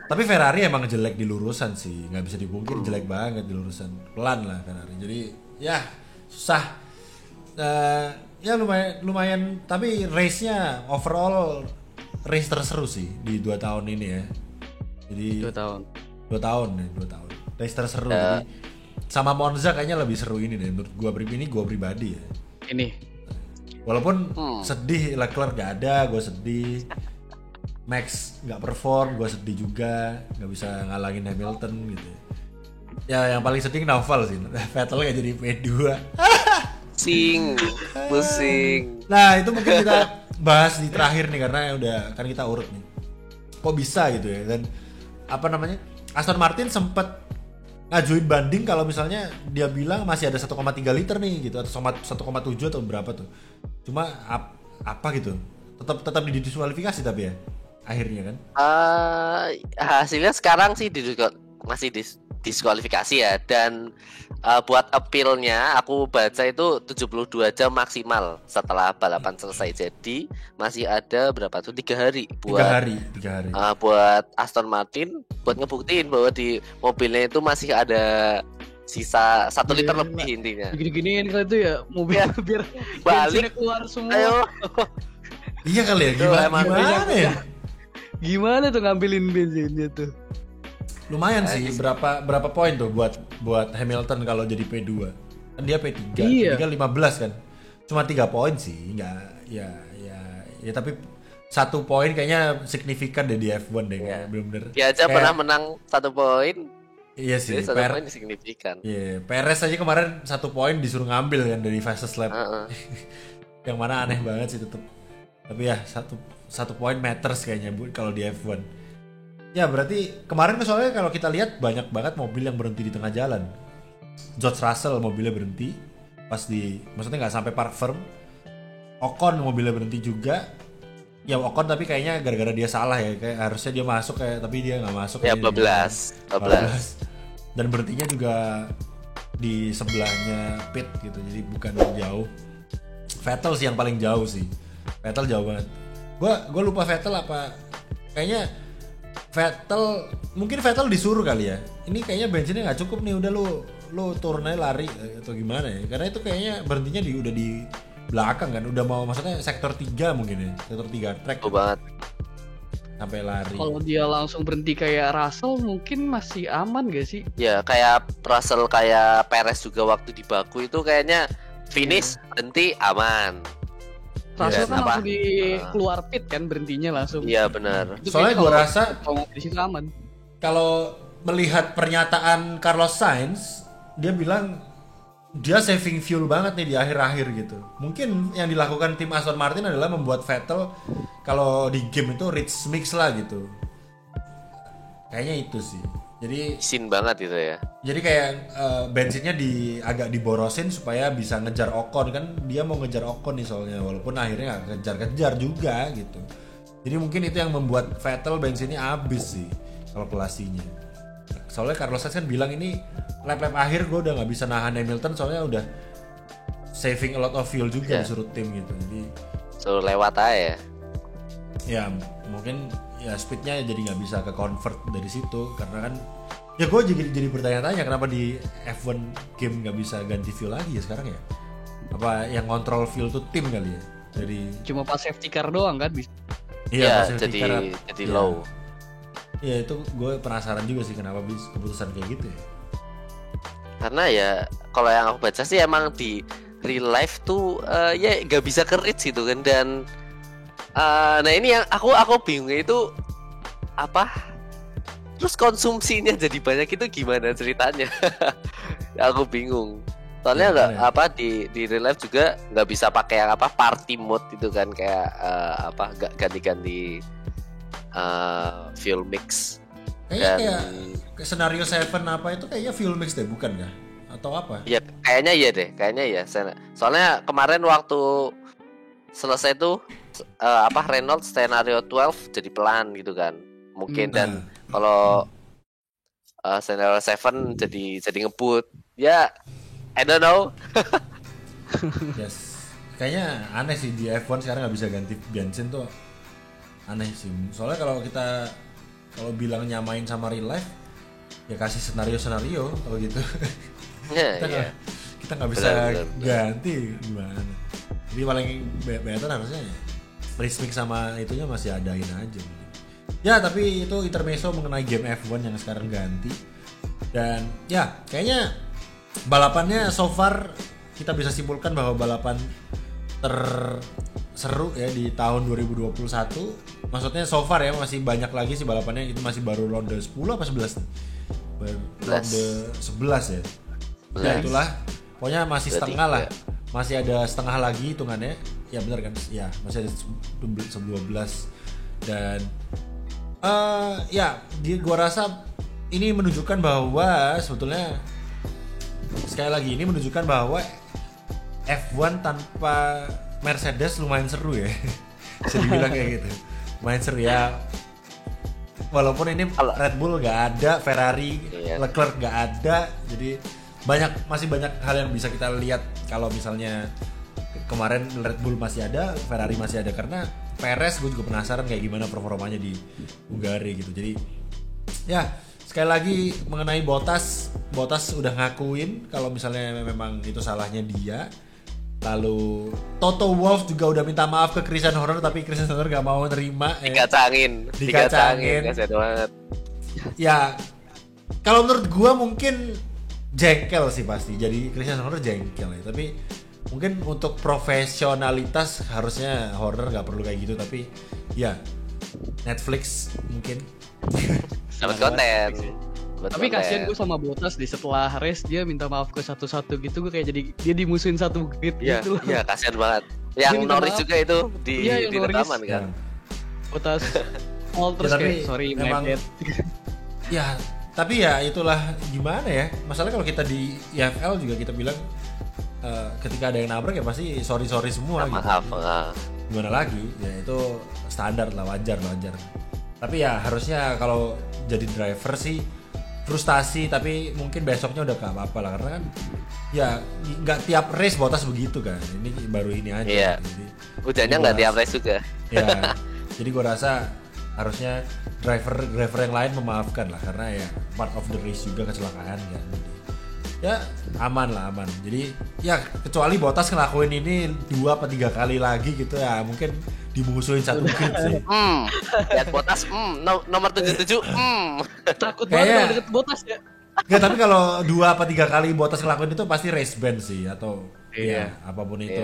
Tapi Ferrari emang jelek di lurusan sih, nggak bisa dipungkiri jelek banget di lurusan. Pelan lah Ferrari. Jadi ya susah. Ya lumayan. Tapi race-nya overall race terseru sih di 2 tahun ini ya. Jadi 2 tahun. 2 tahun. Race terseru. Jadi sama Monza kayaknya lebih seru ini deh menurut gua pribadi ya. Ini Walaupun sedih Leclerc gak ada, gue sedih. Max nggak perform, gue sedih juga, nggak bisa ngalangin Hamilton gitu. Ya yang paling sedih Naval sih, Vettel nggak jadi P2. pusing. Nah itu mungkin kita bahas di terakhir nih karena udah kan kita urut nih. Kok bisa gitu ya? Dan apa namanya? Aston Martin sempat ngajuin banding kalau misalnya dia bilang masih ada 1,3 liter nih gitu atau 1,7 atau berapa tuh. Cuma apa gitu? Tetap didiskualifikasi tapi ya. Akhirnya kan Hasilnya sekarang sih masih diskualifikasi ya. Dan buat appeal-nya aku baca itu 72 jam maksimal setelah balapan selesai. Jadi masih ada berapa tuh 3 hari buat 3 hari. Buat Aston Martin buat ngebuktiin bahwa di mobilnya itu masih ada sisa 1 liter lebih intinya. Gini-giniin kalau itu ya mobil biar balik bensinnya keluar semua. Ayo. Iya kali ya, gimana ya? Gimana tuh ngambilin bensinnya tuh? Lumayan sih, berapa poin tuh buat Hamilton kalau jadi P2. Kan dia P3, Iya. P3 15 kan. Cuma 3 poin sih, enggak ya tapi 1 poin kayaknya signifikan deh di F1 deh, kayak bener-bener. Dia aja pernah menang 1 poin. Iya sih, Jadi 1 poin signifikan. Iya, Perez aja kemarin 1 poin disuruh ngambil kan dari fastest lap. Yang mana aneh banget sih tetep. Tapi ya satu poin matters kayaknya kalau di F1. Ya berarti kemarin soalnya kalau kita lihat banyak banget mobil yang berhenti di tengah jalan. George Russell mobilnya berhenti maksudnya nggak sampai park firm. Ocon mobilnya berhenti juga. Ya Ocon tapi kayaknya gara-gara dia salah ya, kayak harusnya dia masuk tapi dia nggak masuk. Ya 12. Dan berhentinya juga di sebelahnya pit gitu, jadi bukan jauh. Vettel sih yang paling jauh sih. Vettel jauh banget. Gue lupa Vettel apa. Kayaknya mungkin Vettel disuruh kali ya. Ini kayaknya bensinnya nggak cukup nih, udah lu turun aja lari atau gimana ya. Karena itu kayaknya berhentinya udah di belakang kan. Udah mau maksudnya sektor 3 mungkin ya. Sektor 3 track. Banget. Sampai lari. Kalau dia langsung berhenti kayak Russell mungkin masih aman gak sih? Ya kayak Russell kayak Perez juga waktu di Baku itu kayaknya finish berhenti aman. Russell kan apa? langsung di keluar pit kan, berhentinya langsung. Iya benar. Itu Soalnya kayak gue kalau- rasa kalau di situ aman. kalau melihat pernyataan Carlos Sainz, dia bilang dia saving fuel banget nih di akhir-akhir gitu. Mungkin yang dilakukan tim Aston Martin adalah membuat Vettel kalau di game itu rich mix lah gitu. Kayaknya itu sih. Jadi Isin banget itu ya. Jadi kayak bensinnya agak diborosin supaya bisa ngejar Ocon, kan dia mau ngejar Ocon nih soalnya, walaupun akhirnya nggak kejar-kejar juga gitu. Jadi mungkin itu yang membuat Vettel bensinnya habis sih kalkulasinya. Soalnya Carlos Sainz kan bilang ini lap-lap akhir gue udah nggak bisa nahan Hamilton soalnya udah saving a lot of fuel juga disuruh tim gitu. Jadi Suruh lewat aja. ya mungkin ya speednya jadi nggak bisa ke convert dari situ karena kan ya gue jadi bertanya-tanya kenapa di F1 game nggak bisa ganti fuel lagi ya sekarang ya, apa yang kontrol fuel tuh tim kali ya, jadi Cuma pas safety car doang kan bisa. Iya, pas safety jadi car, low. ya itu gue penasaran juga sih kenapa bisa keputusan kayak gitu ya. Karena ya kalau yang aku baca sih emang di real life tuh ya nggak bisa ke reach gitu kan. Dan nah ini yang aku bingung itu apa, terus konsumsinya jadi banyak itu gimana ceritanya. Aku bingung soalnya Ya, nggak ya. apa di real life juga nggak bisa pakai yang apa party mode itu kan, kayak apa nggak ganti-ganti fuel mix. Kayaknya Dan kayak scenario 7 apa itu kayaknya fuel mix deh bukan kah? atau apa? Ya kayaknya iya deh, kayaknya iya. Soalnya kemarin waktu selesai tuh Renault scenario 12 jadi pelan gitu kan. Mungkin dan kalau scenario 7 jadi ngebut. Ya I don't know. Yes. Kayaknya aneh sih di F1 sekarang nggak bisa ganti bensin tuh. Aneh sih. Soalnya kalau bilang nyamain sama real life, ya kasih senario kalau gitu. kita nggak bisa benar. Ganti gimana. Jadi paling better harusnya race mix sama itunya masih adain aja. Ya tapi itu intermezzo mengenai game F1 yang sekarang ganti. Dan ya kayaknya balapannya so far kita bisa simpulkan bahwa balapan terseru ya di tahun 2021. Maksudnya so far ya masih banyak lagi sih balapannya, itu masih baru ronde 10 apa 11 nih? Ronde 11 ya. Ya itulah. Pokoknya masih setengah lah. Masih ada setengah lagi hitungannya. Ya benar kan? Ya, masih ada 12. Dan gua rasa ini menunjukkan bahwa sebetulnya sekali lagi ini menunjukkan bahwa F1 tanpa Mercedes lumayan seru ya. Bisa dibilang kayak gitu. Lumayan seru ya. Walaupun ini Red Bull nggak ada, Ferrari, Leclerc nggak ada, jadi masih banyak hal yang bisa kita lihat kalau misalnya kemarin Red Bull masih ada, Ferrari masih ada, karena Perez gue juga penasaran kayak gimana performanya di Hungary gitu. Jadi ya sekali lagi mengenai Bottas udah ngakuin kalau misalnya memang itu salahnya dia. Lalu Toto Wolff juga udah minta maaf ke Christian Horner, tapi Christian Horner gak mau nerima. Dikacangin. Kasian banget. Ya kalau menurut gua mungkin jengkel sih pasti. Jadi Christian Horner jengkel ya. Tapi mungkin untuk profesionalitas harusnya Horner gak perlu kayak gitu. Tapi ya Netflix mungkin dapat konten. Tapi kasihan gue sama Bottas di setelah race dia minta maaf ke satu-satu gitu, gue kayak jadi dia dimusuhin satu grid gitu. Iya, kasihan banget. Yang Norris juga itu di rekaman kan. Bottas terus kayak sorry memang, ya, tapi ya itulah gimana ya. Masalahnya kalau kita di IFL juga kita bilang ketika ada yang nabrak ya pasti sorry semua gitu. Maaf. Gimana lagi? Ya itu standar lah, wajar. Tapi ya harusnya kalau jadi driver sih frustasi, tapi mungkin besoknya udah gak apa-apa lah, karena kan ya nggak tiap race Bottas begitu kan, ini baru ini aja. Iya. Hujannya nggak tiap race juga. Ya, jadi gue rasa harusnya driver yang lain memaafkan lah, karena ya part of the race juga kecelakaan kan. Ya aman. Jadi ya kecuali Bottas ngelakuin ini 2 atau 3 kali lagi gitu ya, mungkin dimusuhin satu grid sih. Lihat Bottas, nomor 77. Takut banget deket Bottas ya. Enggak, tapi kalau 2 apa 3 kali Bottas ngelakuin itu pasti race ban sih, atau ya apapun itu.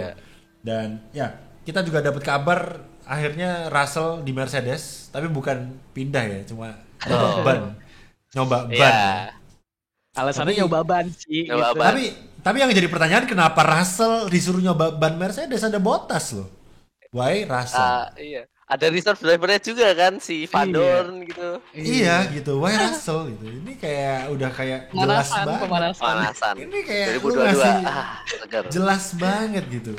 Dan ya kita juga dapat kabar akhirnya Russell di Mercedes, tapi bukan pindah ya, cuma nyoba ban. Alasannya nyoba ban sih. Nyoba gitu. ban. Tapi yang jadi pertanyaan, kenapa Russell disuruh nyoba ban Mercedes, ada Bottas loh. Why Russell? Iya. Ada reserve drivernya juga kan, si Van Dorn gitu. Iya gitu, why Russell gitu. Ini kayak udah kayak jelas banget. Pemanasan. Ini kayak 2022. Jelas banget gitu.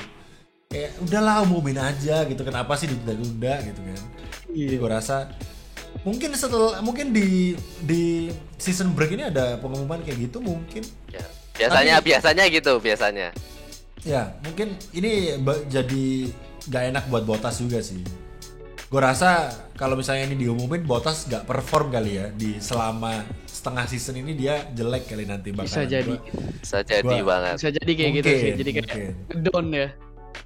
Kayak udahlah umumin aja gitu, kenapa sih ditunda-tunda gitu kan. Jadi gue rasa mungkin di season break ini ada pengumuman kayak gitu mungkin. Ya. Biasanya gitu. Ya, mungkin ini jadi gak enak buat Bottas juga sih. Gue rasa kalau misalnya ini diumumin, Bottas gak perform kali ya di selama setengah season ini, dia jelek kali nanti bakalan. Bisa jadi banget. Bisa jadi kayak gitu sih. Jadi kayak down ya.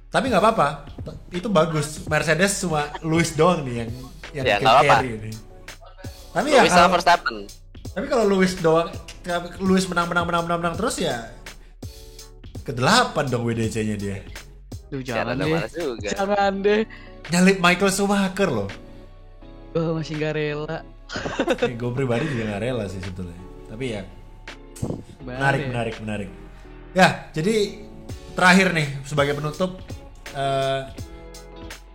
Tapi nggak apa-apa, itu bagus. Mercedes cuma Lewis doang nih yang carry ini. Tapi Lewis ya Verstappen. Tapi kalau Lewis menang terus ya ke-8 dong WDC-nya dia. Duh, jangan deh. Nyalip Michael Schumacher loh. Gue masih gak rela. Gue pribadi juga gak rela sih sebetulnya. Tapi ya menarik. Ya, jadi terakhir nih sebagai penutup,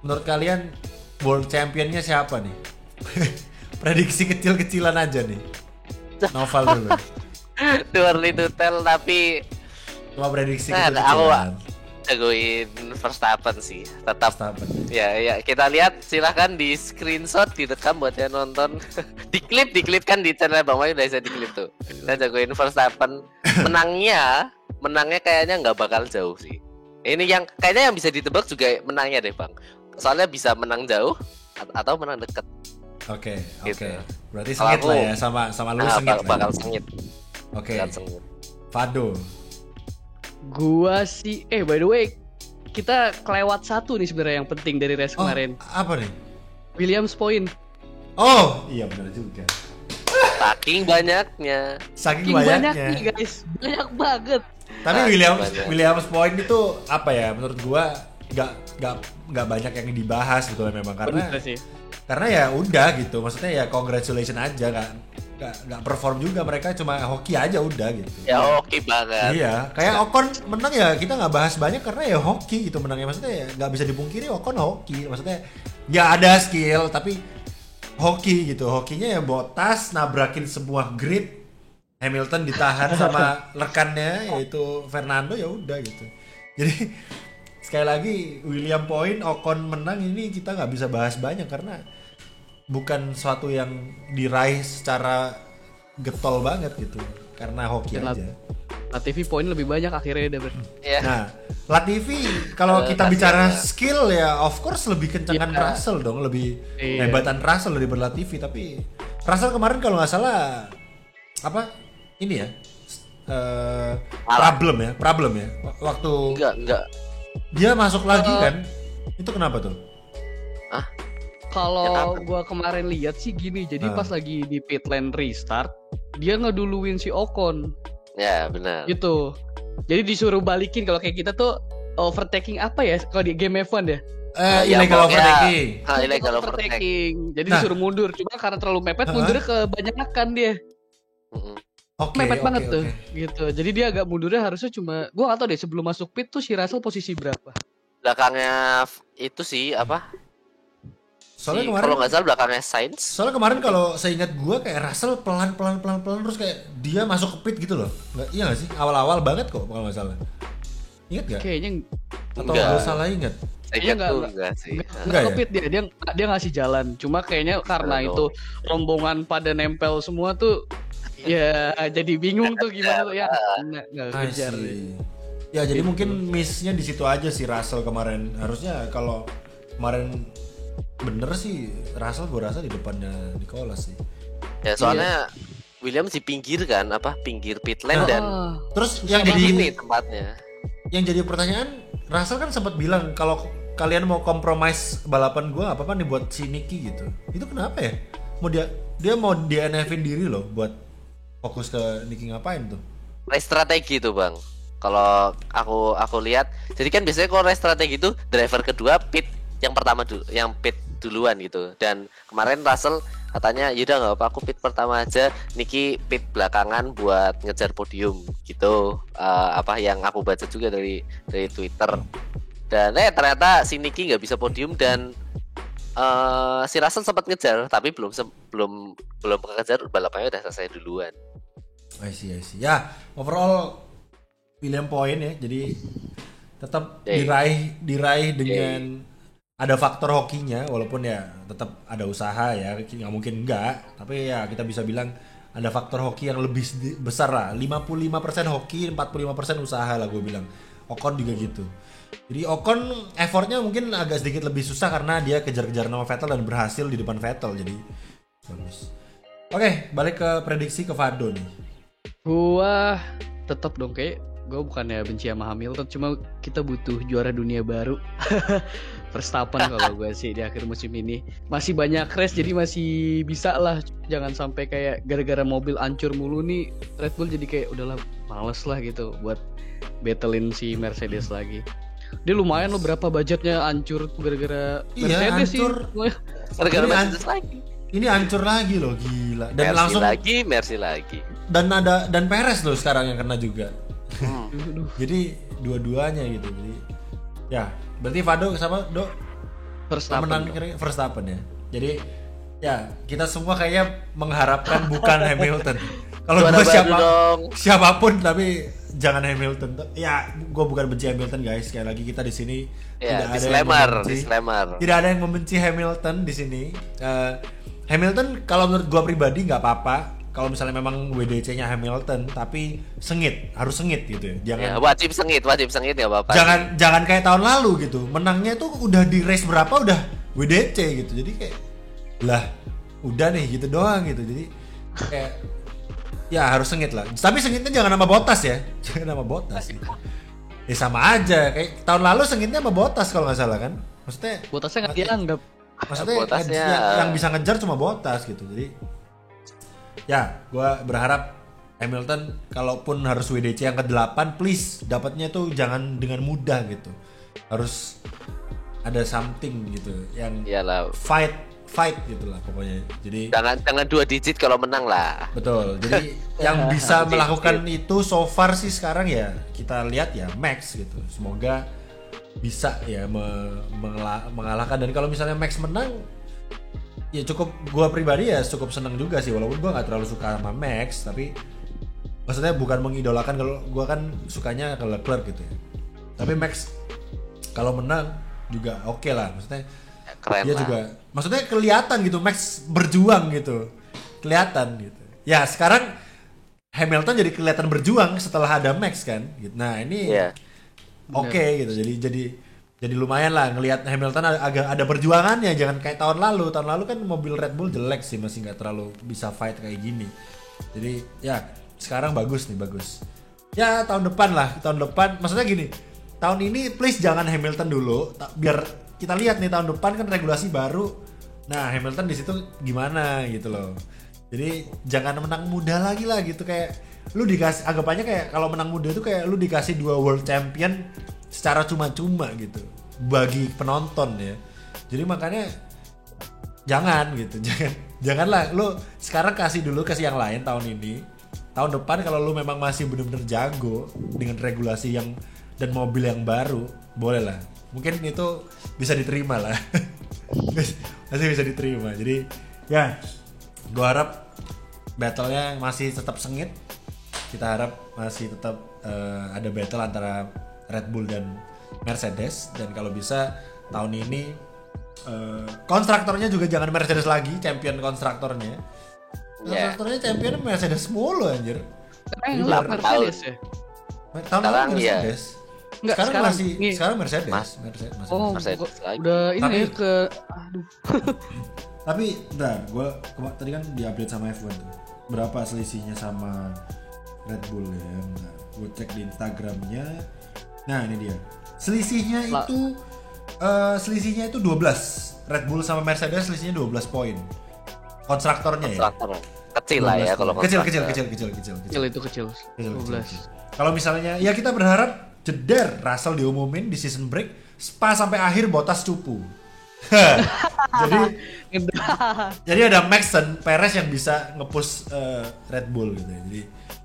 menurut kalian world championnya siapa nih? Prediksi kecil-kecilan aja nih. Noval dulu. too early to tell, tapi Cuma prediksi nah, gitu aku kan. jagoin Verstappen sih, tetap. Verstappen. Ya, kita lihat, silahkan di screenshot, direkam buat yang nonton. Diklip kan di channel Bang Mayu udah bisa diklip tuh. Kita jagoin Verstappen. Menangnya kayaknya nggak bakal jauh sih. Ini yang kayaknya yang bisa ditebak juga menangnya deh Bang. Soalnya bisa menang jauh atau menang dekat. Oke. Gitu. Berarti Kalau sengit aku- lah ya sama lu sengit lah. bakal sengit. Oke. Bakal sengit. Fado. Gua sih by the way, kita kelewat satu nih sebenarnya yang penting dari race Oh, kemarin. apa nih? Williams point. Oh, iya benar juga. Saking banyaknya. Saking Saking banyak banyaknya. nih guys, banyak banget. Tapi Banyak. Williams point itu apa ya? Menurut gua nggak banyak yang dibahas gitu memang Bener sih. karena ya udah gitu. Maksudnya ya congratulations aja, nggak perform juga, mereka cuma hoki aja udah gitu. Ya oke banget. Iya, kayak Ocon menang ya kita nggak bahas banyak karena ya hoki gitu menangnya, maksudnya ya nggak bisa dipungkiri Ocon hoki, maksudnya ya ada skill tapi hoki gitu, hokinya ya Bottas nabrakin semua grid, Hamilton ditahan sama rekannya yaitu Fernando, ya udah gitu. Jadi sekali lagi William point, Ocon menang, ini kita nggak bisa bahas banyak karena bukan suatu yang diraih secara getol banget gitu karena hoki Dan aja. Latifi poin lebih banyak akhirnya udah Ya. Nah, Latifi kalau kita kasihan bicara ya. skill ya of course lebih kencangan Iya. Russell dong, lebih Iya. hebatan Russell daripada Latifi, tapi Russell kemarin kalau nggak salah apa ini ya problem ya waktu Enggak. dia masuk lagi kan, itu kenapa tuh? Ya, Kalau apa? gua kemarin lihat sih gini, jadi Ah. pas lagi di pit lane restart, dia ngeduluin si Ocon Ya, benar. gitu. Jadi disuruh balikin, kalau kayak kita tuh overtaking apa ya kalau di game F1 ya? Ya, Illegal pokoknya- overtaking. Illegal overtaking. Jadi Nah. disuruh mundur, cuma karena terlalu mepet Ah. mundurnya kebanyakan dia. Mm-mm. Oke, Mepet banget oke. tuh gitu. Jadi dia agak mundurnya harusnya cuma, gua gak tahu deh sebelum masuk pit tuh si Russell posisi berapa. Belakangnya itu sih apa? Soalnya Kalau kemarin nggak salah belakangnya Sainz. Soalnya kemarin kalau seingat gua kayak Russell pelan terus kayak dia masuk ke pit gitu loh. Iya nggak sih? Awal-awal banget kok kalau nggak salah. Ingat nggak? Kayaknya Atau Enggak. gua salah ingat? Saya Iya, tuh enggak. enggak sih. Enggak ke ya? pit dia ngasih jalan. Cuma kayaknya karena Betul. itu rombongan pada nempel semua tuh, ya jadi bingung tuh gimana tuh ya. Nggak I kejar. see. Ya jadi mungkin miss-nya di situ aja sih Russell kemarin. Harusnya kalau kemarin bener sih Russell gua rasa di depannya Nicolas sih. Ya soalnya Williams di pinggir kan, pinggir pit lane dan Ah, Terus Susah yang di jadi sini tempatnya. yang jadi pertanyaan, Russell kan sempat bilang kalau kalian mau kompromis balapan gua apa nih buat si Nicky gitu. Itu kenapa ya? Mau dia mau DNF-in diri loh buat fokus ke Nicky, ngapain tuh? Race strategi tuh bang. Kalau aku lihat, jadi kan biasanya kalau race strategi itu driver kedua pit yang pertama dulu, yang pit duluan gitu. Dan kemarin Russell katanya yaudah nggak apa, aku pit pertama aja, Nicky pit belakangan buat ngejar podium gitu. Apa yang aku baca juga dari Twitter. Dan ternyata si Nicky nggak bisa podium dan si Russell sempat ngejar tapi belum kekejar, balapannya udah selesai duluan. I see. Ya, overall William point ya. Jadi tetap diraih dengan ada faktor hokinya, walaupun ya tetap ada usaha ya, nggak mungkin enggak. Tapi ya kita bisa bilang ada faktor hoki yang lebih besar lah. 55% hoki, 45% usaha lah gue bilang. Ocon juga gitu. Jadi Ocon effortnya mungkin agak sedikit lebih susah karena dia kejar-kejar sama Vettel dan berhasil di depan Vettel, jadi bagus. Oke, balik ke prediksi ke Fado nih. gua tetap dong kayak gue bukannya benci sama Hamilton, cuma kita butuh juara dunia baru. Verstappen kalau gue sih di akhir musim ini masih banyak race, jadi masih bisa lah. Jangan sampai kayak gara-gara mobil hancur mulu nih Red Bull jadi kayak udahlah males lah gitu buat battlein si Mercedes lagi. Dia lumayan loh, berapa budgetnya hancur gara-gara Iya, Mercedes hancur. sih. Gara-gara Ini Mercedes lagi. Ini hancur lagi loh, gila. Dan Mercy lagi. dan Perez loh sekarang yang kena juga. Aduh. Jadi dua-duanya gitu. Jadi ya, berarti Fado sama Do Verstappen. Verstappen ya. Jadi ya, kita semua kayaknya mengharapkan bukan Hamilton. Kalau Juara gue baru dong. siapapun tapi jangan Hamilton. Ya, gue bukan benci Hamilton guys. Sekali lagi kita di sini Ya, disclaimer. Tidak ada yang membenci Hamilton di sini. Hamilton kalau menurut gue pribadi nggak apa-apa. Kalau misalnya memang WDC-nya Hamilton, tapi harus sengit gitu ya. Jangan wajib sengit ya Bapak. Jangan kayak tahun lalu gitu. Menangnya tuh udah di race berapa udah WDC gitu. Jadi kayak lah udah nih gitu doang gitu. Jadi kayak ya harus sengit lah. Tapi sengitnya jangan sama Bottas ya. Jangan sama Bottas. Ya sama aja kayak tahun lalu sengitnya sama Bottas kalau nggak salah kan. Maksudnya Bottasnya nggak dianggap. Maksudnya yang bisa ngejar cuma Bottas gitu. Jadi ya, gue berharap Hamilton kalaupun harus WDC yang ke-8, please dapatnya tuh jangan dengan mudah gitu. Harus ada something gitu yang Iyalah. fight gitu lah pokoknya. Jadi jangan 2 digit kalau menang lah. Betul. Jadi yang bisa melakukan itu so far sih sekarang ya kita lihat ya Max gitu. Semoga bisa ya mengalahkan, dan kalau misalnya Max menang ya cukup, gue pribadi ya cukup seneng juga sih, walaupun gue nggak terlalu suka sama Max, tapi maksudnya bukan mengidolakan, kalau gue kan sukanya ke Leclerc gitu ya. Tapi Max kalau menang juga oke lah, maksudnya keren dia lah. juga, maksudnya kelihatan gitu Max berjuang gitu, kelihatan gitu. Ya sekarang Hamilton jadi kelihatan berjuang setelah ada Max kan, gitu. Nah ini oke gitu, jadi lumayan lah ngelihat Hamilton agak ada perjuangannya, jangan kayak tahun lalu. Tahun lalu kan mobil Red Bull jelek sih, masih nggak terlalu bisa fight kayak gini. Jadi ya sekarang bagus. Ya tahun depan, maksudnya gini, tahun ini please jangan Hamilton dulu, biar kita lihat nih tahun depan kan regulasi baru. Nah Hamilton di situ gimana gitu loh. Jadi jangan menang muda lagi lah gitu, kayak lu dikasih, anggapannya kayak kalau menang muda itu kayak lu dikasih 2 world champion secara cuma-cuma gitu bagi penonton ya. Jadi makanya janganlah lu sekarang kasih yang lain tahun ini. Tahun depan kalau lu memang masih benar-benar jago dengan regulasi yang dan mobil yang baru, boleh lah. Mungkin itu bisa diterima lah. Masih bisa diterima. Jadi ya gua harap battle-nya masih tetap sengit. Kita harap masih tetap ada battle antara Red Bull dan Mercedes, dan kalau bisa tahun ini konstruktornya juga jangan Mercedes lagi, champion konstruktornya. Konstruktornya champion Mercedes mulu anjir. Sekarang Mercedes ya? Tahun lalu Mercedes. Enggak, sekarang Mercedes. Mercedes lagi. Udah ini Tapi, aduh. Tapi bentar, gua tadi kan di-update sama F1 tuh. Berapa selisihnya sama Red Bull ya? Bentar, gua cek di Instagramnya. Nah ini dia selisihnya itu 12. Red Bull sama Mercedes selisihnya 12 poin. Konstruktornya ya kecil lah ya kalau kecil. Itu kecil. 12. Kalau misalnya ya kita berharap jeder Russell diumumin di season break, Spa sampai akhir Bottas cupu. jadi ada Max dan Perez yang bisa nge-push Red Bull gitu ya. Jadi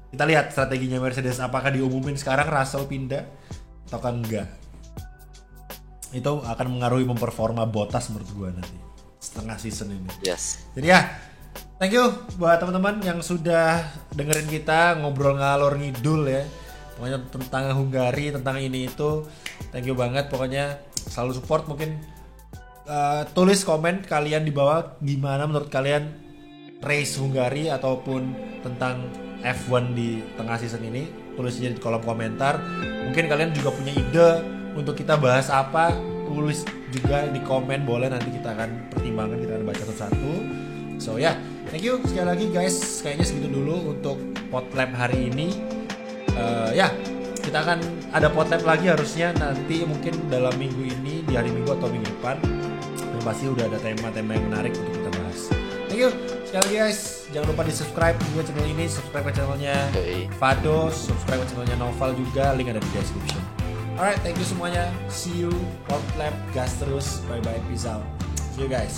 kita lihat strateginya Mercedes, apakah diumumin sekarang Russell pindah ataukah enggak. Itu akan mengaruhi memperforma Bottas menurut gua nanti setengah season ini. Yes. Jadi ya, thank you buat teman-teman yang sudah dengerin kita ngobrol ngalor ngidul ya. Pokoknya tentang Hungary, tentang ini itu. Thank you banget, pokoknya selalu support. Mungkin tulis komen kalian di bawah gimana menurut kalian race Hungary ataupun tentang F1 di tengah season ini. Tulis aja di kolom komentar. Mungkin kalian juga punya ide untuk kita bahas apa, tulis juga di komen, boleh, nanti kita akan pertimbangkan, kita akan baca satu-satu. So ya, thank you sekali lagi guys. Kayaknya segitu dulu untuk Podlab hari ini. Ya, kita akan ada Podlab lagi harusnya nanti mungkin dalam minggu ini, di hari Minggu atau minggu depan. Dan pasti udah ada tema-tema yang menarik untuk kita bahas. Thank you sekali lagi guys. Jangan lupa di subscribe juga channel ini, subscribe ke channelnya Fado, subscribe ke channelnya Noval juga, link ada di description. Alright, thank you semuanya. See you. Podlab gas terus. Bye bye. Peace out. See you guys.